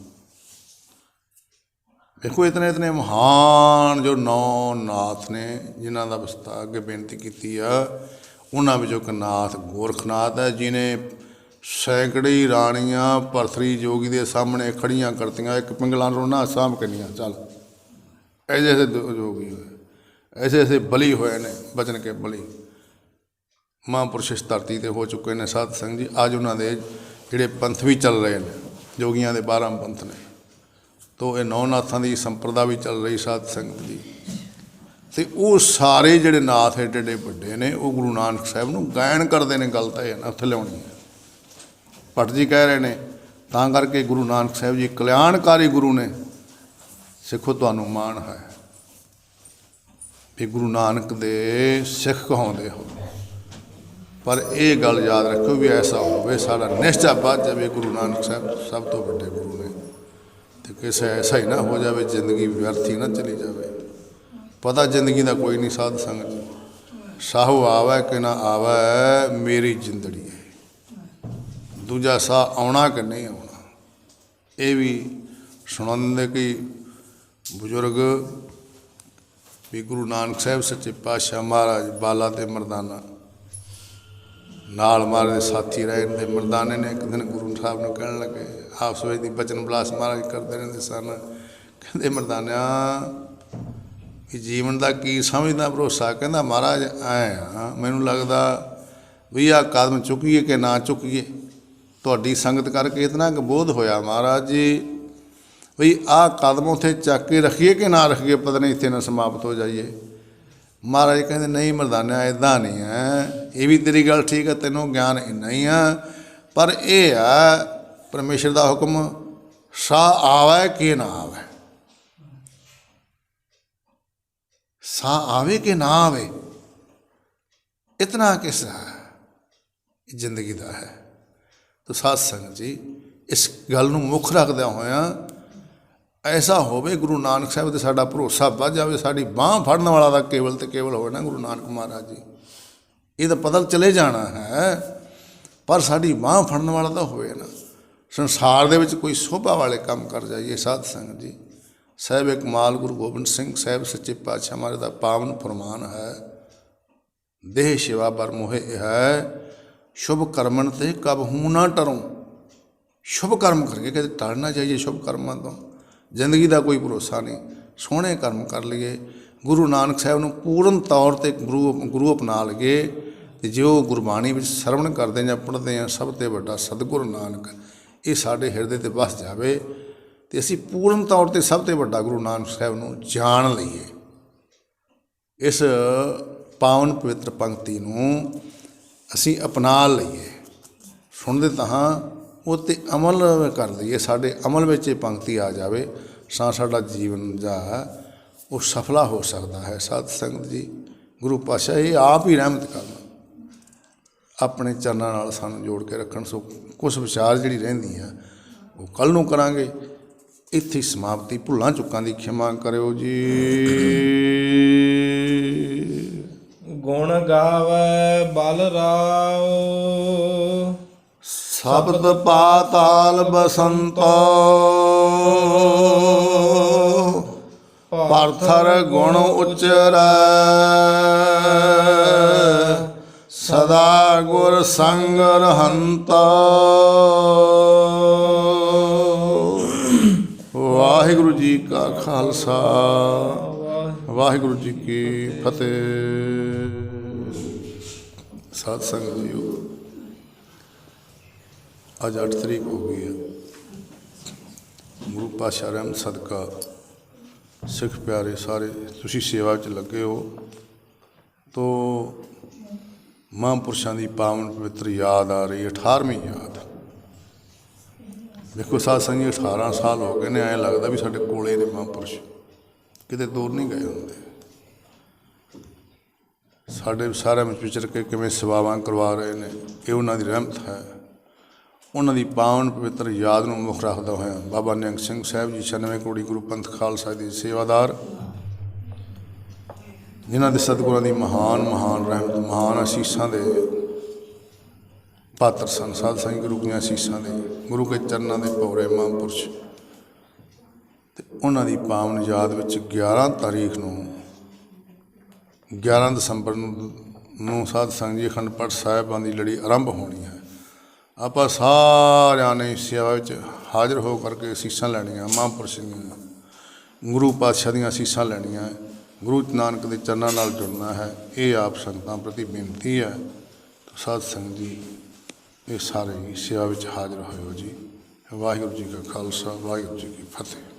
ਦੇਖੋ ਇਤਨੇ ਮਹਾਨ ਜੋ 9 ਨਾਥ ਨੇ ਜਿਨ੍ਹਾਂ ਦਾ ਵਿਸਤਾਰ ਅੱਗੇ ਬੇਨਤੀ ਕੀਤੀ ਆ, ਉਹਨਾਂ ਵਿੱਚੋਂ ਇੱਕ ਨਾਥ ਗੋਰਖਨਾਥ ਹੈ, ਜਿਹਨੇ ਸੈਂਕੜੀ ਰਾਣੀਆਂ ਭਰਤਰੀ ਜੋਗੀ ਦੇ ਸਾਹਮਣੇ ਖੜੀਆਂ ਕਰਤੀਆਂ। ਇੱਕ ਪਿੰਗਲਾਂ ਰੋਣਾ ਸਾਂਭ ਕਿੰਨੀਆਂ ਚੱਲ, ਐਸੇ ਐਸੇ ਜੋਗੀ ਹੋਏ, ਐਸੇ ਐਸੇ ਬਲੀ ਹੋਏ ਨੇ, ਬਚਨ ਕੇ ਬਲੀ ਮਹਾਂਪੁਰਸ਼ ਇਸ ਧਰਤੀ 'ਤੇ ਹੋ ਚੁੱਕੇ ਨੇ ਸਾਧ ਸੰਗਤ ਜੀ। ਅੱਜ ਉਹਨਾਂ ਦੇ ਜਿਹੜੇ ਪੰਥ ਵੀ ਚੱਲ ਰਹੇ ਨੇ, ਜੋਗੀਆਂ ਦੇ 12 ਪੰਥ ਨੇ, ਤੋ ਇਹ 9 ਨਾਥਾਂ ਦੀ ਸੰਪਰਦਾ ਵੀ ਚੱਲ ਰਹੀ ਸਾਧ ਸੰਗਤ ਜੀ। ਅਤੇ ਉਹ ਸਾਰੇ ਜਿਹੜੇ ਨਾਥ ਏਡੇ ਏਡੇ ਵੱਡੇ ਨੇ, ਉਹ ਗੁਰੂ ਨਾਨਕ ਸਾਹਿਬ ਨੂੰ ਗਾਇਨ ਕਰਦੇ ਨੇ। ਗੱਲ ਤਾਂ ਇਹ ਨਾ ਉੱਥੇ ਲਿਆਉਣੀ ਹੈ। ਭੱਟ ਜੀ ਕਹਿ ਰਹੇ ਨੇ, ਤਾਂ ਕਰਕੇ ਗੁਰੂ ਨਾਨਕ ਸਾਹਿਬ ਜੀ ਕਲਿਆਣਕਾਰੀ ਗੁਰੂ ਨੇ। ਸਿੱਖੋ ਤੁਹਾਨੂੰ ਮਾਣ ਹੈ ਵੀ ਗੁਰੂ ਨਾਨਕ ਦੇ ਸਿੱਖ ਕਹਾਉਂਦੇ ਹੋ, ਪਰ ਇਹ ਗੱਲ ਯਾਦ ਰੱਖੋ ਵੀ ਐਸਾ ਹੋਵੇ ਸਾਡਾ ਨਿਸ਼ਚਾ ਵੱਧ ਜਾਵੇ ਗੁਰੂ ਨਾਨਕ ਸਾਹਿਬ ਸਭ ਤੋਂ ਵੱਡੇ ਗੁਰੂ ਨੇ, ਅਤੇ ਕਿਸੇ ਐਸਾ ਹੀ ਨਾ ਹੋ ਜਾਵੇ ਜ਼ਿੰਦਗੀ ਵਿਅਰਥੀ ਨਾ ਚਲੀ ਜਾਵੇ। ਪਤਾ ਜ਼ਿੰਦਗੀ ਦਾ ਕੋਈ ਨਹੀਂ ਸਾਧ ਸੰਗਤ। ਸਾਹੋ ਆਵੈ ਕਿ ਨਾ ਆਵੈ ਮੇਰੀ ਜ਼ਿੰਦੜੀ ਹੈ, ਦੂਜਾ ਸਾਹ ਆਉਣਾ ਕਿ ਨਹੀਂ ਆਉਣਾ। ਇਹ ਵੀ ਸੁਣਾਉਂਦੇ ਕਿ ਬਜ਼ੁਰਗ ਵੀ ਗੁਰੂ ਨਾਨਕ ਸਾਹਿਬ ਸੱਚੇ ਪਾਤਸ਼ਾਹ ਮਹਾਰਾਜ ਬਾਲਾ ਅਤੇ ਮਰਦਾਨਾ ਨਾਲ ਮਹਾਰਾਜ ਦੇ ਸਾਥੀ ਰਹੇ ਨੇ। ਮਰਦਾਨੇ ਨੇ ਇੱਕ ਦਿਨ ਗੁਰੂ ਸਾਹਿਬ ਨੂੰ ਕਹਿਣ ਲੱਗੇ, ਆਪਸ ਵਿੱਚ ਦੀ ਬਚਨ ਬਲਾਸ ਮਹਾਰਾਜ ਕਰਦੇ ਰਹਿੰਦੇ ਸਨ। ਕਹਿੰਦੇ ਮਰਦਾਨਿਆਂ ਵੀ ਜੀਵਨ ਦਾ ਕੀ ਸਮਝਦਾ ਭਰੋਸਾ? ਕਹਿੰਦਾ ਮਹਾਰਾਜ ਐਂ ਆ, ਮੈਨੂੰ ਲੱਗਦਾ ਵੀ ਆਹ ਕਦਮ ਚੁੱਕੀਏ ਕਿ ਨਾ ਚੁੱਕੀਏ। ਤੁਹਾਡੀ ਸੰਗਤ ਕਰਕੇ ਇਤਨਾ ਕੁ ਬੋਧ ਹੋਇਆ ਮਹਾਰਾਜ ਜੀ ਵੀ ਆਹ ਕਦਮ ਉੱਥੇ ਚੱਕ ਕੇ ਰੱਖੀਏ ਕਿ ਨਾ ਰੱਖੀਏ, ਪਤਾ ਨਹੀਂ ਇੱਥੇ ਨਾ ਸਮਾਪਤ ਹੋ ਜਾਈਏ। ਮਹਾਰਾਜ ਕਹਿੰਦੇ ਨਹੀਂ ਮਰਦਾਨਿਆ, ਇੱਦਾਂ ਨਹੀਂ ਹੈ, ਇਹ ਵੀ ਤੇਰੀ ਗੱਲ ਠੀਕ ਹੈ, ਤੈਨੂੰ ਗਿਆਨ ਇੰਨਾ ਹੀ ਆ, ਪਰ ਇਹ ਆ ਪਰਮੇਸ਼ਰ ਦਾ ਹੁਕਮ ਸਾਹ ਆਵੇ ਕਿ ਨਾ ਆਵੇ, ਸਾਹ ਆਵੇ ਕਿ ਨਾ ਆਵੇ, ਇਤਨਾ ਕਿਸਾ ਜ਼ਿੰਦਗੀ ਦਾ ਹੈ। ਤੋ ਸਾਧ ਸੰਗਤ ਜੀ ਇਸ ਗੱਲ ਨੂੰ ਮੁੱਖ ਰੱਖਦਿਆਂ ਹੋਇਆਂ ਐਸਾ ਹੋਵੇ ਗੁਰੂ ਨਾਨਕ ਸਾਹਿਬ ਤੇ ਸਾਡਾ ਭਰੋਸਾ ਵੱਧ ਜਾਵੇ, ਸਾਡੀ ਬਾਂਹ ਫੜਨ ਵਾਲਾ ਤਾਂ ਕੇਵਲ ਤੇ ਕੇਵਲ ਹੋਵੇ ਨਾ ਗੁਰੂ ਨਾਨਕ ਮਹਾਰਾਜ ਜੀ। ਇਹ ਤਾਂ ਪਤਾ ਚਲੇ ਜਾਣਾ ਹੈ, ਪਰ ਸਾਡੀ ਬਾਂਹ ਫੜਨ ਵਾਲਾ ਤਾਂ ਹੋਵੇ ਨਾ। ਸੰਸਾਰ ਦੇ ਵਿੱਚ ਕੋਈ ਸੋਭਾ ਵਾਲੇ ਕੰਮ ਕਰ ਜਾਈਏ ਸਾਧ ਸੰਗਤ ਜੀ। ਸਾਹਿਬ ਕਮਾਲ ਗੁਰੂ ਗੋਬਿੰਦ ਸਿੰਘ ਸਾਹਿਬ ਸੱਚੇ ਪਾਤਸ਼ਾਹ ਮਹਾਰਾਜ ਦਾ ਪਾਵਨ ਫਰਮਾਨ ਹੈ, ਦੇਹ ਸੇਵਾ ਬਰ ਮੋਹਿ ਹੈ, ਸ਼ੁਭ ਕਰਮਨ ਤੇ ਕਬਹੂ ਨਾ ਟਰੋਂ। ਸ਼ੁਭ ਕਰਮ ਕਰਕੇ ਕਦੇ ਟਲ ਨਾ ਜਾਈਏ ਸ਼ੁਭ ਕਰਮਾਂ ਤੋਂ। ਜ਼ਿੰਦਗੀ ਦਾ ਕੋਈ ਭਰੋਸਾ ਨਹੀਂ, ਸੋਹਣੇ ਕਰਮ ਕਰ ਲਈਏ, ਗੁਰੂ ਨਾਨਕ ਸਾਹਿਬ ਨੂੰ ਪੂਰਨ ਤੌਰ 'ਤੇ ਗੁਰੂ ਅਪਣਾ ਲਈਏ। ਅਤੇ ਜੋ ਗੁਰਬਾਣੀ ਵਿੱਚ ਸਰਵਣ ਕਰਦੇ ਜਾਂ ਪੜ੍ਹਦੇ ਹਾਂ, ਸਭ ਤੋਂ ਵੱਡਾ ਸਤਿਗੁਰੂ ਨਾਨਕ, ਇਹ ਸਾਡੇ ਹਿਰਦੇ 'ਤੇ ਵਸ ਜਾਵੇ ਅਤੇ ਅਸੀਂ ਪੂਰਨ ਤੌਰ 'ਤੇ ਸਭ ਤੋਂ ਵੱਡਾ ਗੁਰੂ ਨਾਨਕ ਸਾਹਿਬ ਨੂੰ ਜਾਣ ਲਈਏ। ਇਸ ਪਾਵਨ ਪਵਿੱਤਰ ਪੰਕਤੀ ਨੂੰ ਅਸੀਂ ਅਪਣਾ ਲਈਏ, ਸੁਣਦੇ ਤਾਂ ਹਾਂ, ਉਹ 'ਤੇ ਅਮਲ ਕਰ ਲਈਏ। ਸਾਡੇ ਅਮਲ ਵਿੱਚ ਇਹ ਪੰਕਤੀ ਆ ਜਾਵੇ ਤਾਂ ਸਾਡਾ ਜੀਵਨ ਜਾ ਉਹ ਸਫਲਾ ਹੋ ਸਕਦਾ ਹੈ। ਸਾਧ ਸੰਗਤ ਜੀ, ਗੁਰੂ ਪਾਤਸ਼ਾਹ ਇਹ ਆਪ ਹੀ ਰਹਿਮਤ ਕਰਨ, ਆਪਣੇ ਚਰਨਾਂ ਨਾਲ ਸਾਨੂੰ ਜੋੜ ਕੇ ਰੱਖਣ। ਸੋ ਕੁਛ ਵਿਚਾਰ ਜਿਹੜੀ ਰਹਿੰਦੀ ਆ ਉਹ ਕੱਲ੍ਹ ਨੂੰ ਕਰਾਂਗੇ। ਇੱਥੇ ਸਮਾਪਤੀ। ਭੁੱਲਾਂ ਚੁੱਕਾਂ ਦੀ ਖਿਮਾ ਕਰਿਓ ਜੀ। ਗੁਣ ਗਾਵੇ ਬਲ ਰਾਓ, ਸਬਦ ਪਾਤਾਲ ਬਸੰਤੋ, ਪਰਥਰ ਗੁਣ ਉਚਰੈ, ਸਦਾ ਗੁਰ ਸੰਗ ਰਹੰਤਾ। ਵਾਹਿਗੁਰੂ ਜੀ ਕਾ ਖਾਲਸਾ, ਵਾਹਿਗੁਰੂ ਜੀ ਕੀ ਫਤਿਹ। ਸਾਧ ਸੰਗਤ ਜੀਓ, ਅੱਜ 8 ਤਰੀਕ ਹੋ ਗਈ ਹੈ। ਗੁਰੂ ਪਾਤਸ਼ਾਹ ਰਹਿਮਤ ਸਦਕਾ ਸਿੱਖ ਪਿਆਰੇ ਸਾਰੇ ਤੁਸੀਂ ਸੇਵਾ ਵਿੱਚ ਲੱਗੇ ਹੋ। ਤੋ ਮਹਾਂਪੁਰਸ਼ਾਂ ਦੀ ਪਾਵਨ ਪਵਿੱਤਰ ਯਾਦ ਆ ਰਹੀ, 18ਵੀਂ ਯਾਦ। ਦੇਖੋ ਸਾਧ ਸੰਗਤ, 18 ਸਾਲ ਹੋ ਗਏ ਨੇ, ਐਂ ਲੱਗਦਾ ਵੀ ਸਾਡੇ ਕੋਲੇ ਨੇ ਮਹਾਂਪੁਰਸ਼, ਕਿਤੇ ਦੂਰ ਨਹੀਂ ਗਏ ਹੁੰਦੇ। ਸਾਡੇ ਸਾਰਿਆਂ ਵਿੱਚ ਵਿਚਰ ਕੇ ਕਿਵੇਂ ਸੇਵਾਵਾਂ ਕਰਵਾ ਰਹੇ ਨੇ, ਇਹ ਉਹਨਾਂ ਦੀ ਰਹਿਮਤ ਹੈ। ਉਹਨਾਂ ਦੀ ਪਾਵਨ ਪਵਿੱਤਰ ਯਾਦ ਨੂੰ ਮੁੱਖ ਰੱਖਦਾ ਹੋਇਆ ਬਾਬਾ ਨਿਹੰਗ ਸਿੰਘ ਸਾਹਿਬ ਜੀ 96 ਕਰੋੜੀ ਗੁਰੂ ਪੰਥ ਖਾਲਸਾ ਦੇ ਸੇਵਾਦਾਰ, ਜਿਨ੍ਹਾਂ ਦੇ ਸਤਿਗੁਰਾਂ ਦੀ ਮਹਾਨ ਰਹਿਮਤ, ਮਹਾਨ ਅਸੀਸਾਂ ਦੇ ਪਾਤਰ ਸਨ। ਸਾਧ ਸੰਗਤ, ਗੁਰੂ ਦੀਆਂ ਅਸੀਸਾਂ ਦੇ, ਗੁਰੂ ਕੇ ਚਰਨਾਂ ਦੇ ਪੌਰੇ ਮਹਾਂਪੁਰਸ਼। ਅਤੇ ਉਹਨਾਂ ਦੀ ਪਾਵਨ ਯਾਦ ਵਿੱਚ 11 ਤਾਰੀਖ ਨੂੰ 11 ਦਸੰਬਰ ਨੂੰ ਸਾਧ ਸੰਗਤ ਜੀ ਅਖੰਡ ਪਾਠ ਸਾਹਿਬਾਂ ਦੀ ਲੜੀ ਆਰੰਭ ਹੋਣੀ ਹੈ। ਆਪਾਂ ਸਾਰਿਆਂ ਨੇ ਸੇਵਾ ਵਿੱਚ ਹਾਜ਼ਰ ਹੋ ਕਰਕੇ ਅਸੀਸਾਂ ਲੈਣੀਆਂ, ਮਹਾਂਪੁਰਸ਼ ਦੀਆਂ, ਗੁਰੂ ਪਾਤਸ਼ਾਹ ਦੀਆਂ ਅਸੀਸਾਂ ਲੈਣੀਆਂ, ਗੁਰੂ ਨਾਨਕ ਦੇ ਚਰਨਾਂ ਨਾਲ ਜੁੜਨਾ ਹੈ। ਇਹ ਆਪ ਸੰਗਤਾਂ ਪ੍ਰਤੀ ਬੇਨਤੀ ਹੈ। ਸਾਧ ਸੰਗਤ ਜੀ, ਇਹ ਸਾਰੇ ਸੇਵਾ ਵਿੱਚ ਹਾਜ਼ਰ ਹੋਇਓ ਜੀ। ਵਾਹਿਗੁਰੂ ਜੀ ਕਾ ਖਾਲਸਾ, ਵਾਹਿਗੁਰੂ ਜੀ ਕੀ ਫਤਿਹ।